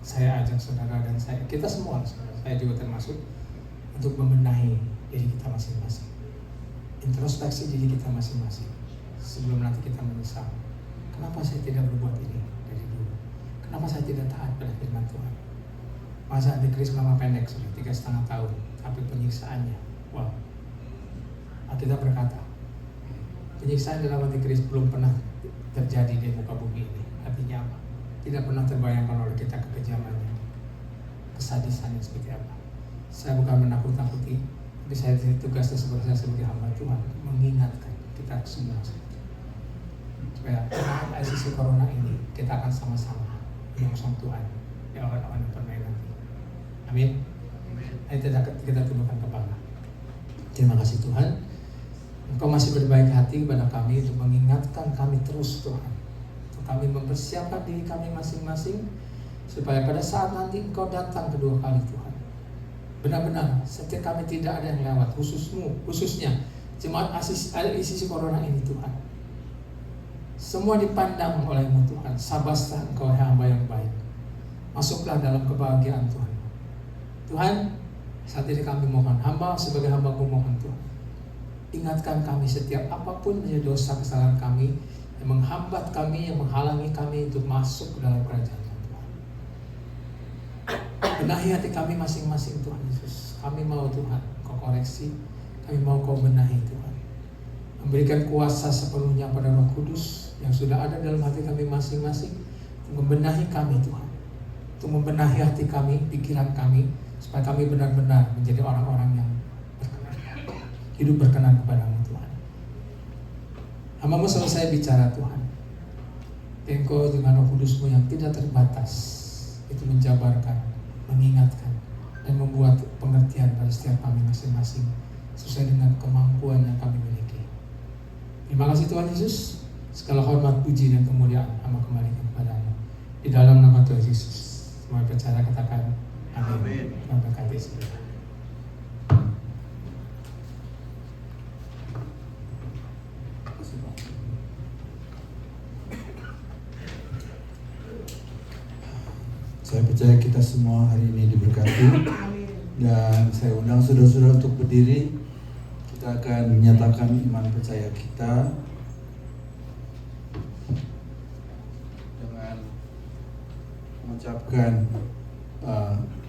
C: saya ajak saudara dan kita semua, saya juga termasuk, untuk membenahi diri kita masing-masing, introspeksi diri kita masing-masing sebelum nanti kita menyesal. Kenapa saya tidak berbuat ini dari dulu? Kenapa saya tidak taat pada firman Tuhan? Masa antikris lama pendek sudah 3,5 tahun, tapi penyiksaannya, wow. Alkitab berkata, penyiksaan dalam antikris belum pernah terjadi di muka bumi ini. Artinya apa? Tidak pernah terbayangkan oleh kita kekejamannya, kesadisannya seperti apa. Saya bukan menakut-nakuti, tapi saya tugasnya sebagai hamba Tuhan mengingatkan kita semua supaya pada sisi corona ini kita akan sama-sama menyongsong Tuhan di awan-awan yang permainan nanti. Amin. Ayo kita tundukkan kepala. Terima kasih Tuhan, Engkau masih berbaik hati kepada kami untuk mengingatkan kami terus Tuhan. Kami mempersiapkan diri kami masing-masing supaya pada saat nanti Engkau datang kedua kali Tuhan, benar-benar setiap kami tidak ada yang lewat, khususnya jemaat ICC Corona ini Tuhan, semua dipandang oleh-Mu Tuhan. Sabaslah Engkau hamba yang baik, masuklah dalam kebahagiaan Tuhan. Tuhan, saat ini kami mohon, hamba sebagai hamba-Mu mohon Tuhan, ingatkan kami setiap apapun menjadi dosa kesalahan kami yang menghambat kami, yang menghalangi kami untuk masuk ke dalam kerajaan Tuhan. Benahi hati kami masing-masing Tuhan Yesus. Kami mau Tuhan Kau koreksi, kami mau Kau benahi Tuhan. Memberikan kuasa sepenuhnya pada Roh Kudus yang sudah ada dalam hati kami masing-masing untuk membenahi kami Tuhan, untuk membenahi hati kami, pikiran kami, supaya kami benar-benar menjadi orang-orang yang berkenan, hidup berkenan kepada-Mu Tuhan. Hamba-Mu selesai bicara Tuhan, Engkau dengan Roh Kudus-Mu yang tidak terbatas itu menjabarkan, mengingatkan, dan membuat pengertian pada setiap kami masing-masing sesuai dengan kemampuan yang kami miliki. Terima kasih Tuhan Yesus. Segala hormat, puji, dan kemuliaan hamba kembalikan kepada-Mu di dalam nama Tuhan Yesus. Semua percaya katakan amin. Tuhan berkati saudara.
A: Saya percaya kita semua hari ini diberkati. Dan saya undang saudara-saudara untuk berdiri. Kita akan menyatakan iman percaya kita dengan mengucapkan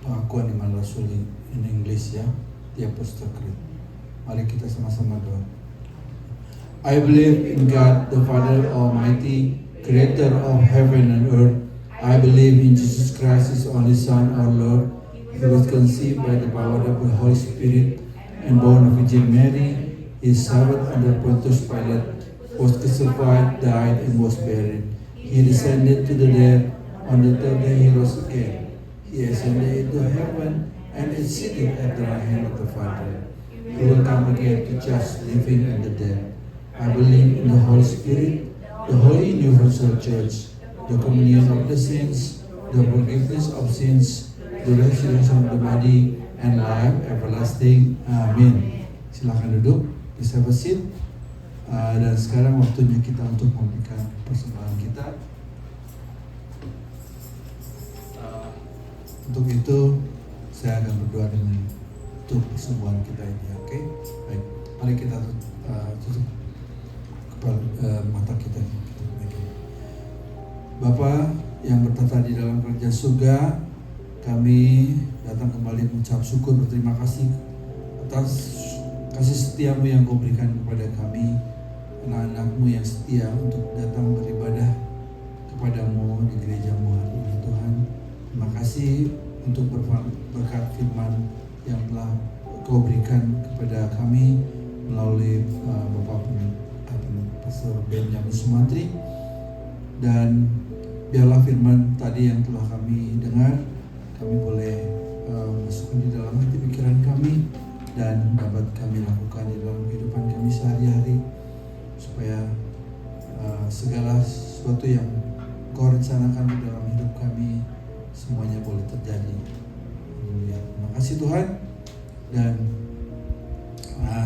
A: pengakuan iman Rasul in English ya, the Apostles' Creed. Mari kita sama-sama doa. I believe in God, the Father Almighty, creator of heaven and earth. I believe in Jesus Christ, His only Son, our Lord. He was conceived by the power of the Holy Spirit and born of Virgin Mary. He suffered under Pontius Pilate, was crucified, died, and was buried. He descended to the dead. On the third day He rose again. He ascended into heaven and is seated at the right hand of the Father. He will come again to judge living and the dead. I believe in the Holy Spirit, the Holy Universal Church, the communion of the saints, the forgiveness of sins, the resurrection of the body, and life everlasting. Amin. Silakan duduk, bisa bersit. Dan sekarang waktunya kita untuk memberikan persembahan kita. Untuk itu saya akan berdoa dengan untuk persembahan kita ini, oke? Baik, mari kita tutup mata kita. Bapa yang bertata di dalam kerajaan surga, kami datang kembali mengucap syukur, berterima kasih atas kasih setiamu yang kau berikan kepada kami, anak-anakmu yang setia untuk datang beribadah kepadamu di gerejamu hari ini Tuhan. Terima kasih untuk berkat firman yang telah kau berikan kepada kami melalui Bapak Pastor Benjamin Sumantri, dan biarlah firman tadi yang telah kami dengar kami boleh masukkan di dalam hati pikiran kami dan dapat kami lakukan di dalam kehidupan kami sehari-hari, supaya segala sesuatu yang kau rencanakan di dalam hidup kami semuanya boleh terjadi. Terima kasih Tuhan. Dan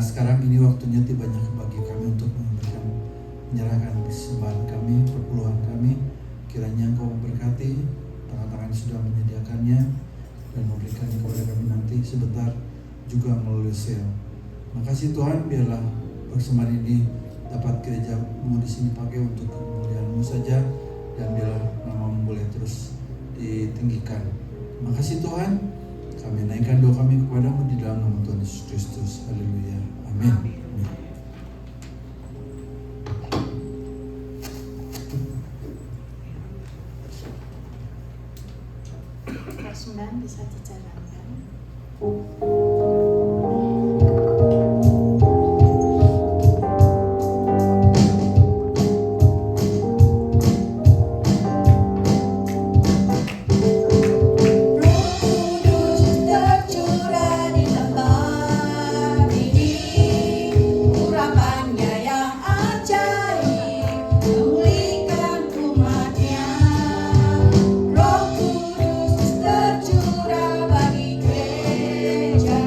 A: sekarang ini waktunya tibanya bagi kami untuk menyerahkan persembahan kami, perpuluhan kami. Kiranya Engkau memberkati tangan-tangan yang sudah menyediakannya dan memberikan kepada kami nanti sebentar juga melalui sel. Makasih Tuhan, biarlah persembahan ini dapat gerejamu di sini pakai untuk kemuliaan-Mu saja, dan biarlah nama-Mu boleh terus ditinggikan. Makasih Tuhan, kami naikkan doa kami kepada-Mu di dalam nama Tuhan Yesus Kristus. Haleluya. Amin.
D: Kelas 9 bisa dijalankan.
E: Roh Kudus tercurah bagi gereja.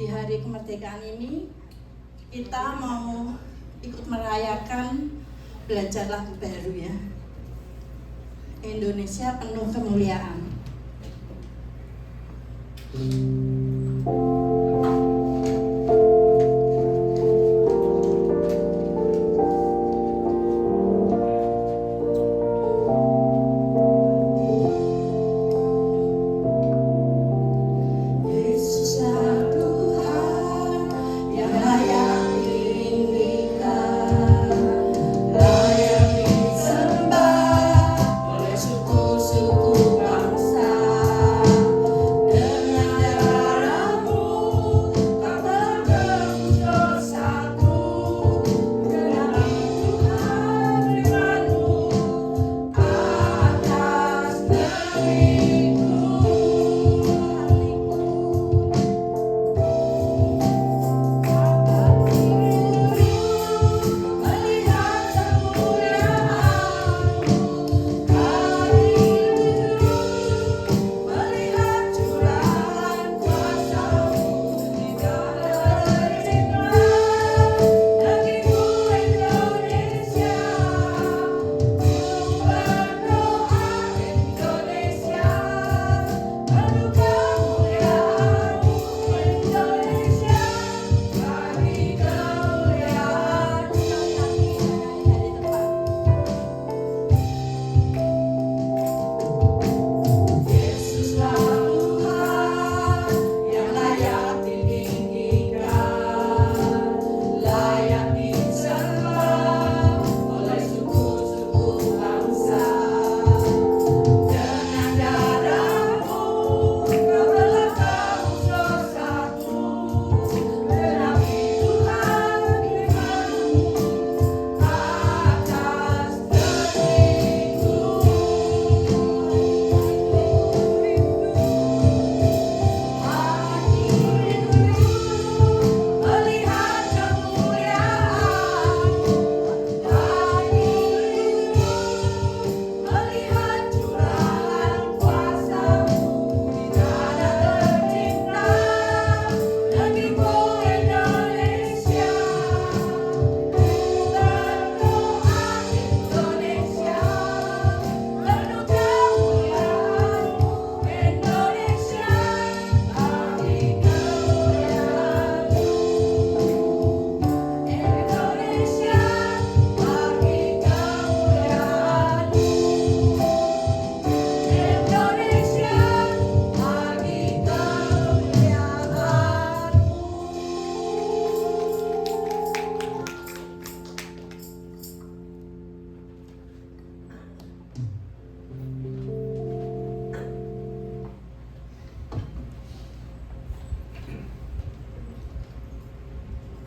D: di hari kemerdekaan ini kita mau ikut merayakan belajar lagu baru ya. Indonesia penuh kemuliaan.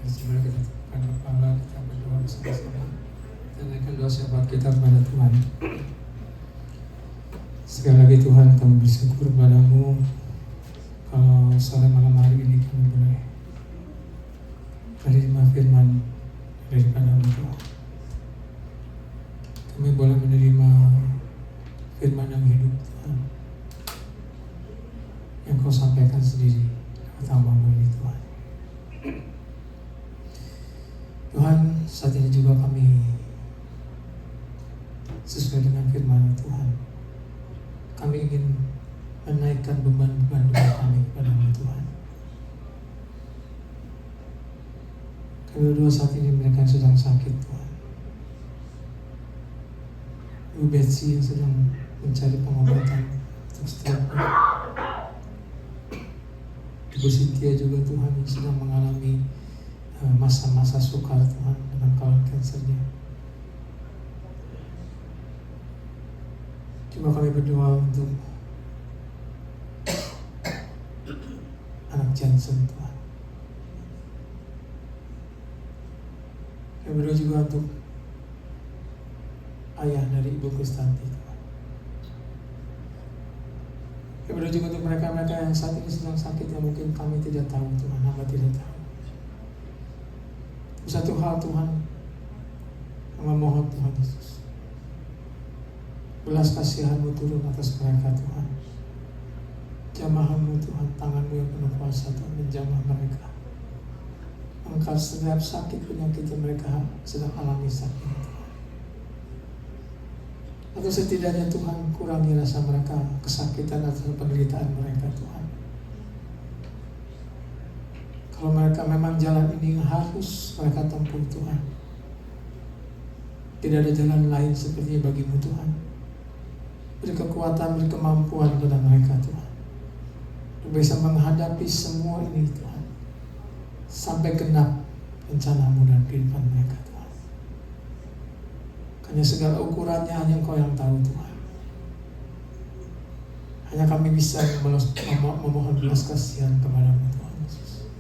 C: Sebelum kita tepukan kepala, kita berdoa bersama-sama. Kita naikkan doa syafaat kita kepada Tuhan. Sekali lagi Tuhan, kami bersyukur padamu kalau sore malam hari ini kami boleh menerima firman daripada-Mu Tuhan. Kami boleh menerima firman yang hidup Tuhan, yang Kau sampaikan sendiri lewat hamba-Mu ini Tuhan. Tuhan, saat ini juga kami sesuai dengan firman Tuhan, kami ingin menaikkan beban-beban doa kami kepada-Mu Tuhan. Kami berdua saat ini mereka yang sedang sakit Tuhan, Ibu Betsy yang sedang mencari pengobatan untuk stroke, Ibu Cynthia juga Tuhan yang sedang mengalami masa-masa sukar Tuhan dengan kolon kansernya. Cuma kami berdoa untuk anak Johnson Tuhan. Kami berdoa juga untuk ayah dari Ibu Kristanti Tuhan. Kami berdoa juga untuk mereka-mereka yang saat ini sedang sakit yang mungkin kami tidak tahu Tuhan, hamba tidak tahu. Satu hal Tuhan, kami mohon Tuhan Yesus, belas kasihan-Mu turun atas mereka Tuhan. Jamah-Mu Tuhan, tangan-Mu yang penuh kuasa Tuhan menjamah mereka. Engkau setiap sakit penyakit yang mereka sedang alami saat ini, Tuhan. Atau setidaknya Tuhan kurangi rasa mereka kesakitan atau penderitaan mereka, Tuhan. Kalau mereka memang jalan ini harus mereka tempuh, Tuhan. Tidak ada jalan lain sepertinya bagimu, Tuhan. Beri kekuatan, beri kemampuan kepada mereka, Tuhan, untuk bisa menghadapi semua ini, Tuhan, sampai genap rencanamu dan kehidupan mereka, Tuhan. Hanya segala ukurannya hanya Engkau yang tahu, Tuhan. Hanya kami bisa memohon belas kasihan kepadamu, Tuhan Yesus.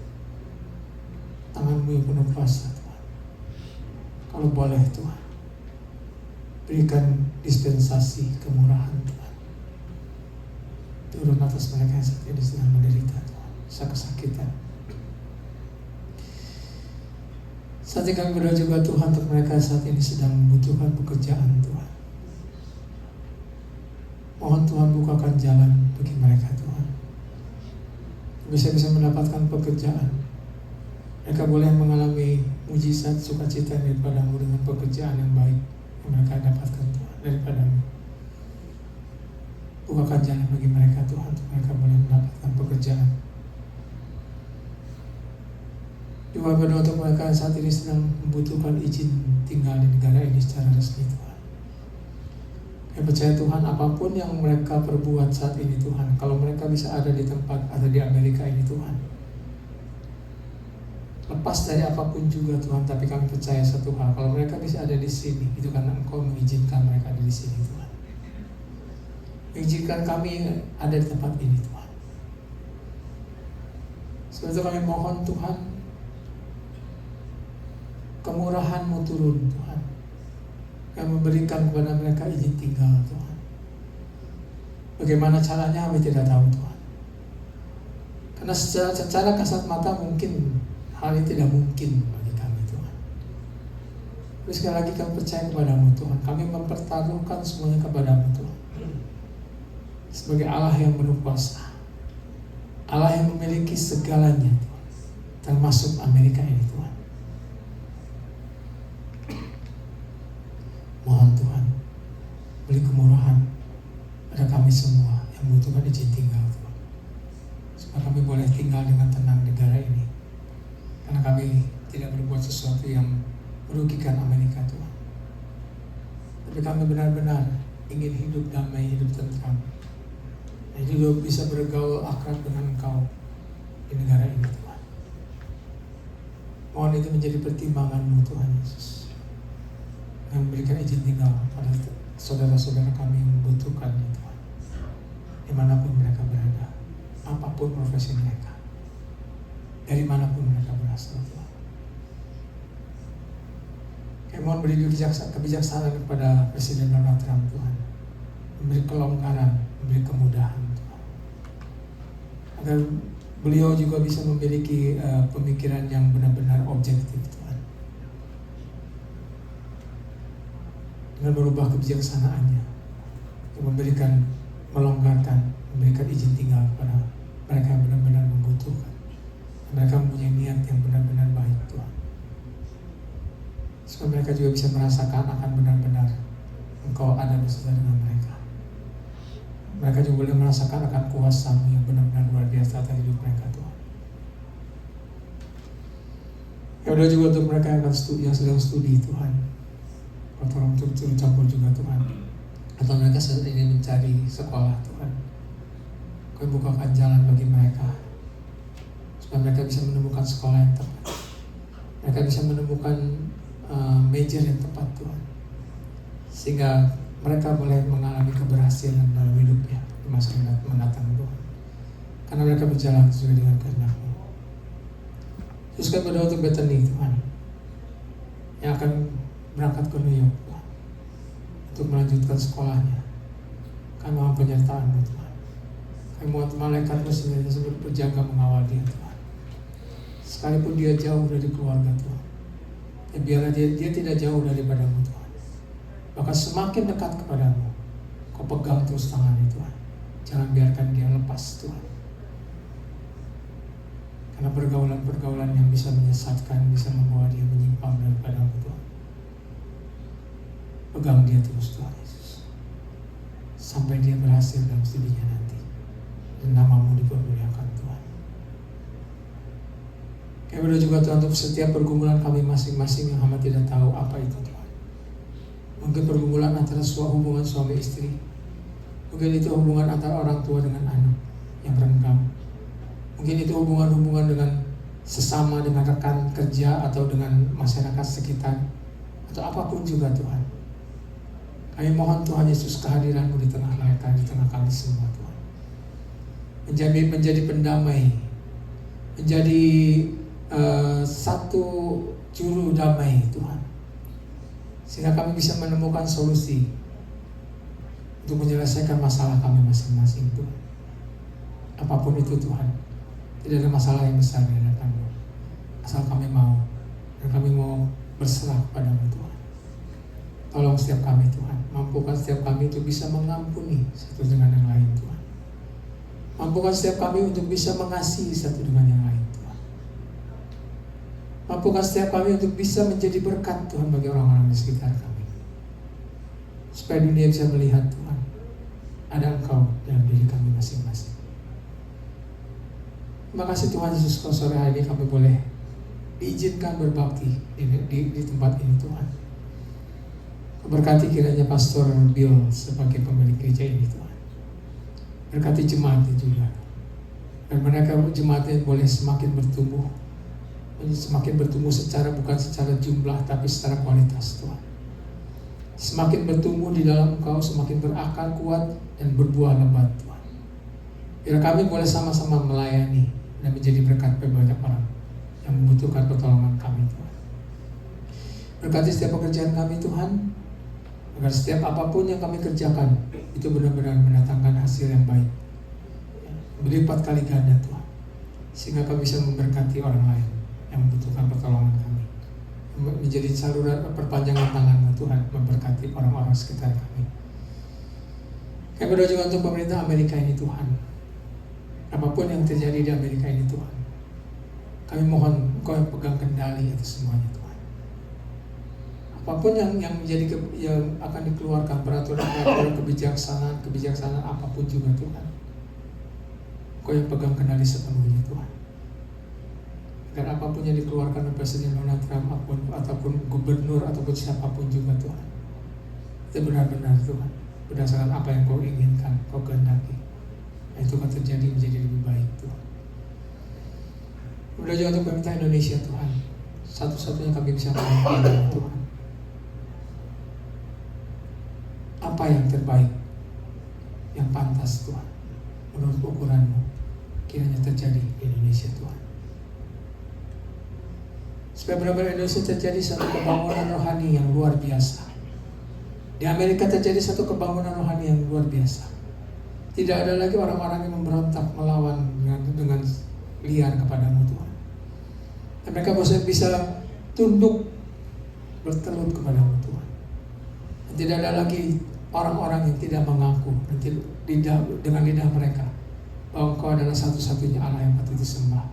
C: Tangan-Mu yang penuh kuasa, Tuhan. Kalau boleh, Tuhan, berikan dispensasi kemurahan, Tuhan, turun atas mereka yang saat ini sedang menderita, Tuhan, kesakitan. Saat ini kami berdoa juga, Tuhan, untuk mereka saat ini sedang membutuhkan pekerjaan, Tuhan. Mohon Tuhan bukakan jalan bagi mereka, Tuhan, bisa mendapatkan pekerjaan. Mereka boleh mengalami mujizat sukacita daripada-Mu dengan pekerjaan yang baik yang mereka dapatkan, Tuhan, daripada-Mu. Bukakan jalan bagi mereka, Tuhan, untuk mereka boleh mendapatkan pekerjaan. Juga berdoa untuk mereka saat ini sedang membutuhkan izin tinggal di negara ini secara resmi, Tuhan. Saya percaya, Tuhan, apapun yang mereka perbuat saat ini, Tuhan, kalau mereka bisa ada di tempat atau di Amerika ini, Tuhan, lepas dari apapun juga, Tuhan, tapi kami percaya satu hal, kalau mereka bisa ada di sini, itu karena Engkau mengizinkan mereka ada di sini, Tuhan. Mengizinkan kami ada di tempat ini, Tuhan. Sebab itu kami mohon, Tuhan, kemurahan-Mu turun, Tuhan, yang memberikan kepada mereka izin tinggal, Tuhan. Bagaimana caranya kami tidak tahu, Tuhan. Karena secara kasat mata mungkin hal ini tidak mungkin bagi kami, Tuhan. Tapi sekali lagi kami percaya kepada-Mu, Tuhan. Kami mempertaruhkan semuanya kepada-Mu, Tuhan. Sebagai Allah yang penuh kuasa, Allah yang memiliki segalanya, Tuhan, termasuk Amerika ini, Tuhan. Mohon Tuhan, beri kemurahan pada kami semua yang membutuhkan izin tinggal, Tuhan, supaya kami boleh tinggal dengan tenang di negara ini. Karena kami tidak berbuat sesuatu yang merugikan Amerika, Tuhan. Tapi kami benar-benar ingin hidup damai, hidup tentram, dan juga bisa bergaul akrab dengan Engkau di negara ini, Tuhan. Mohon itu menjadi pertimbangan-Mu, Tuhan Yesus, yang memberikan izin tinggal pada saudara-saudara kami yang membutuhkannya, Tuhan, dimanapun mereka berada, apapun profesi mereka, dari manapun mereka berasal, Tuhan. Kami mohon beri kebijaksanaan kepada Presiden Donald Trump, Tuhan, memberi kelonggaran, memberi kemudahan, Tuhan, agar beliau juga bisa memiliki pemikiran yang benar-benar objektif, Tuhan, dengan merubah kebijaksanaannya, yang melonggarkan, memberikan izin tinggal kepada mereka yang benar-benar membutuhkan. Mereka mempunyai niat yang benar-benar baik, Tuhan, supaya mereka juga bisa merasakan akan benar-benar Engkau ada beserta dengan mereka. Mereka juga boleh merasakan akan kuasa-Mu yang benar-benar luar biasa atas hidup mereka, Tuhan. Ya udah juga untuk mereka yang sedang studi, Tuhan, atau orang turut campur juga, Tuhan, atau mereka saat ini mencari sekolah, Tuhan, Kau bukakan jalan bagi mereka supaya mereka bisa menemukan sekolah yang tepat, mereka bisa menemukan major yang tepat, Tuhan, sehingga mereka boleh mengalami keberhasilan dalam hidupnya di masa mendatang, Tuhan, karena mereka berjalan sesuai dengan kehendak-Mu. Terus kami berdoa untuk Bethany, Tuhan, yang akan berangkat ke New York, Tuhan, untuk melanjutkan sekolahnya. Kami mohon penyertaan-Mu, Tuhan. Kami mohon malaikat-Mu senantiasa berjaga mengawal dia, Tuhan. Sekalipun dia jauh dari keluarga, Tuhan, ya biarlah dia tidak jauh daripada-Mu, Tuhan. Bahkan semakin dekat kepada-Mu, Kau pegang terus tangannya, Tuhan. Jangan biarkan dia lepas, Tuhan. Karena pergaulan-pergaulan yang bisa menyesatkan, bisa membawa dia menyimpang daripada-Mu Tuhan. Pegang dia terus Tuhan Yesus, sampai dia berhasil dalam studinya nanti, dan nama-Mu dipermuliakan Tuhan. Kami berdoa juga Tuhan untuk setiap pergumulan kami masing-masing yang hamba tidak tahu apa itu Tuhan. Mungkin pergumulan antara hubungan suami istri, mungkin itu hubungan antara orang tua dengan anak yang renggang, mungkin itu hubungan-hubungan dengan sesama, dengan rekan kerja atau dengan masyarakat sekitar, atau apapun juga Tuhan. Kami mohon Tuhan Yesus kehadiran-Mu di tengah mereka, di tengah kami semua Tuhan. Menjadi pendamai, menjadi satu juru damai Tuhan, sehingga kami bisa menemukan solusi untuk menyelesaikan masalah kami masing-masing Tuhan. Apapun itu Tuhan, tidak ada masalah yang besar di hadapan-Mu, asal kami mau, dan kami mau berserah kepada-Mu Tuhan. Tolong setiap kami Tuhan, mampukan setiap kami untuk bisa mengampuni satu dengan yang lain Tuhan. Mampukan setiap kami untuk bisa mengasihi satu dengan yang lain Tuhan. Mampukan setiap kami untuk bisa menjadi berkat Tuhan bagi orang-orang di sekitar kami, supaya dunia bisa melihat Tuhan, ada Engkau dalam diri kami masing-masing. Terima kasih Tuhan Yesus, kalau sore hari ini kami boleh diizinkan berbakti di tempat ini Tuhan. Berkati kiranya Pastor Bill sebagai pemilik gereja ini Tuhan. Berkati jemaatnya juga, dan mereka jemaatnya boleh semakin bertumbuh secara bukan secara jumlah tapi secara kualitas Tuhan. Semakin bertumbuh di dalam Engkau, semakin berakar kuat dan berbuah lebat Tuhan. Biar kami boleh sama-sama melayani dan menjadi berkat bagi banyak orang yang membutuhkan pertolongan kami Tuhan. Berkati setiap pekerjaan kami Tuhan, agar setiap apapun yang kami kerjakan itu benar-benar mendatangkan hasil yang baik, berlipat kali ganda Tuhan, sehingga kami bisa memberkati orang lain yang membutuhkan pertolongan kami, menjadi saluran perpanjangan tangan-Mu Tuhan, memberkati orang-orang sekitar kami. Kami berdoa juga untuk pemerintah Amerika ini Tuhan. Apapun yang terjadi di Amerika ini Tuhan, kami mohon Engkau yang pegang kendali atas semuanya Tuhan. Apapun yang akan dikeluarkan, peraturan kebijaksanaan apapun juga Tuhan, Engkau yang pegang kendali sepenuhnya Tuhan. Dan apapun yang dikeluarkan oleh Presiden Donald Trump ataupun gubernur ataupun siapapun juga Tuhan, itu benar-benar Tuhan berdasarkan apa yang Kau inginkan, Kau kehendaki, itu akan terjadi menjadi lebih baik Tuhan. Berdoa juga untuk pemerintah Indonesia Tuhan, satu-satunya kami bisa menghargai Tuhan. Apa yang terbaik, yang pantas Tuhan, menurut ukuran-Mu, kiranya terjadi di Indonesia Tuhan. Supaya benar-benar Indonesia terjadi satu kebangunan rohani yang luar biasa. Di Amerika terjadi satu kebangunan rohani yang luar biasa. Tidak ada lagi orang-orang yang memberontak melawan dengan liar kepada-Mu Tuhan. Dan mereka bisa tunduk bertelut kepada-Mu Tuhan. Dan tidak ada lagi orang-orang yang tidak mengaku dengan lidah mereka bahwa Engkau adalah satu-satunya Allah yang patut disembah.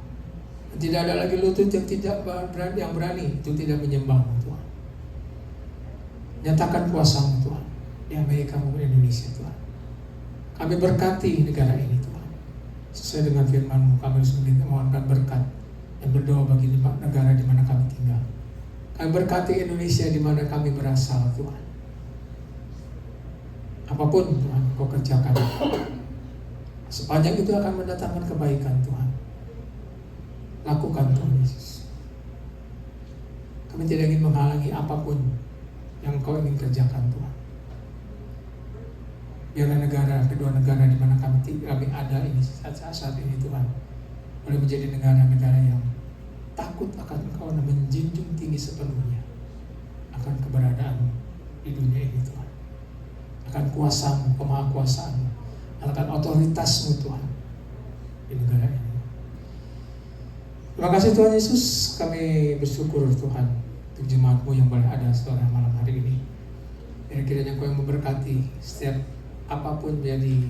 C: Dan tidak ada lagi lutut yang berani itu tidak menyembah-Mu Tuhan. Nyatakan kuasa-Mu Tuhan di Amerika maupun Indonesia Tuhan. Kami berkati negara ini Tuhan. Sesuai dengan firman-Mu, kami harus memohonkan berkat dan berdoa bagi negara di mana kami tinggal. Kami berkati Indonesia di mana kami berasal Tuhan. Apapun Tuhan Kau kerjakan, sepanjang itu akan mendatangkan kebaikan Tuhan, lakukan Tuhan Yesus. Kami tidak ingin menghalangi apapun yang Kau ingin kerjakan Tuhan. Biarlah kedua negara di mana kami ada ini saat ini Tuhan, boleh menjadi negara-negara yang takut akan Engkau dan menjunjung tinggi sepenuhnya akan keberadaan-Mu di dunia ini Tuhan, akan kuasa-Mu, kemahakuasaan-Mu, akan otoritas-Mu Tuhan di negara ini. Terima kasih Tuhan Yesus, kami bersyukur Tuhan untuk jemaat-Mu yang boleh ada sore malam hari ini. Dan kiranya Kau yang memberkati setiap apapun jadi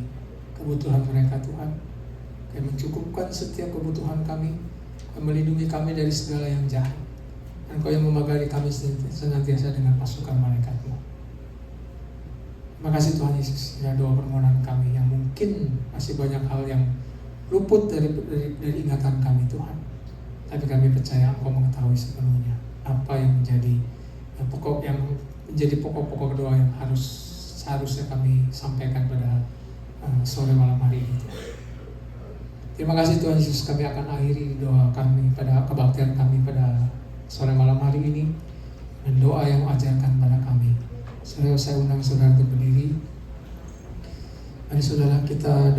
C: kebutuhan mereka Tuhan, Kau mencukupkan setiap kebutuhan kami, yang melindungi kami dari segala yang jahat. Dan Kau yang memagari kami senantiasa dengan pasukan malaikat-Mu. Terima kasih Tuhan Yesus, ya doa permohonan kami yang mungkin masih banyak hal yang luput dari ingatan kami Tuhan. Tapi kami percaya Engkau mengetahui sepenuhnya apa yang menjadi pokok-pokok doa yang seharusnya kami sampaikan pada sore malam hari ini. Terima kasih Tuhan Yesus, kami akan akhiri doa kami pada kebaktian kami pada sore malam hari ini dan doa yang ajarkan pada kami. Saya undang saudara untuk berdiri. Mari saudara kita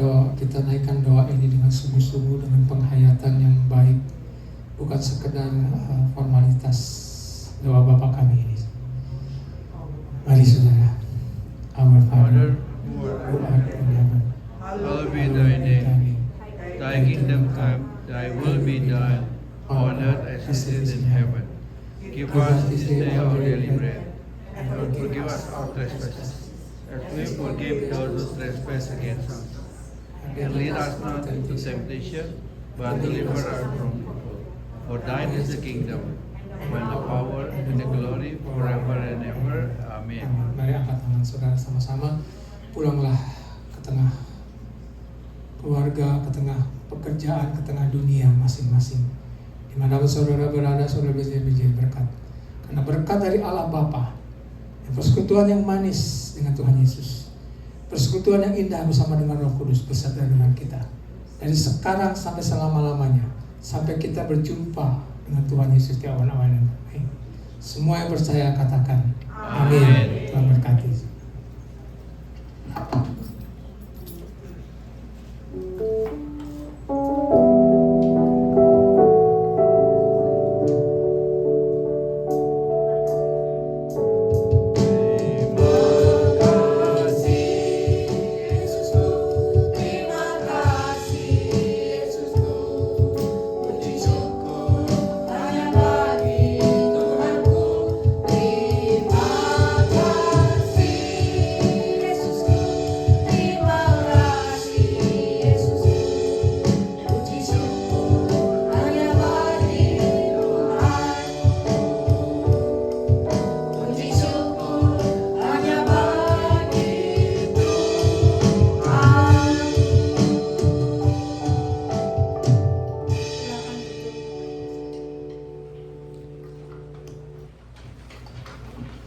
C: naikkan doa ini dengan sungguh-sungguh, dengan penghayatan yang baik, bukan sekedar formalitas doa Bapa kami ini. Mari saudara. Our Father, who art in heaven,
E: hallowed be thy name. Thy kingdom come, thy will be done, on earth as it is in heaven. Give us this day our daily bread, and forgive us our trespasses, as we forgive those who trespass against us. And lead us not into temptation, but deliver us from evil. For thine is the kingdom, and the power, and the glory, forever and ever. Amen.
C: Mari angkat tangan saudara sama-sama. Pulanglah ke tengah keluarga, ke tengah pekerjaan, ke tengah dunia masing-masing. Dimanapun saudara berada, saudara bisa berkat. Karena berkat dari Allah Bapa, persekutuan yang manis dengan Tuhan Yesus, persekutuan yang indah bersama dengan Roh Kudus beserta dengan kita, dari sekarang sampai selama-lamanya, sampai kita berjumpa dengan Tuhan Yesus di awan-awan yang baik. Semua yang percaya katakan amin. Tuhan berkati.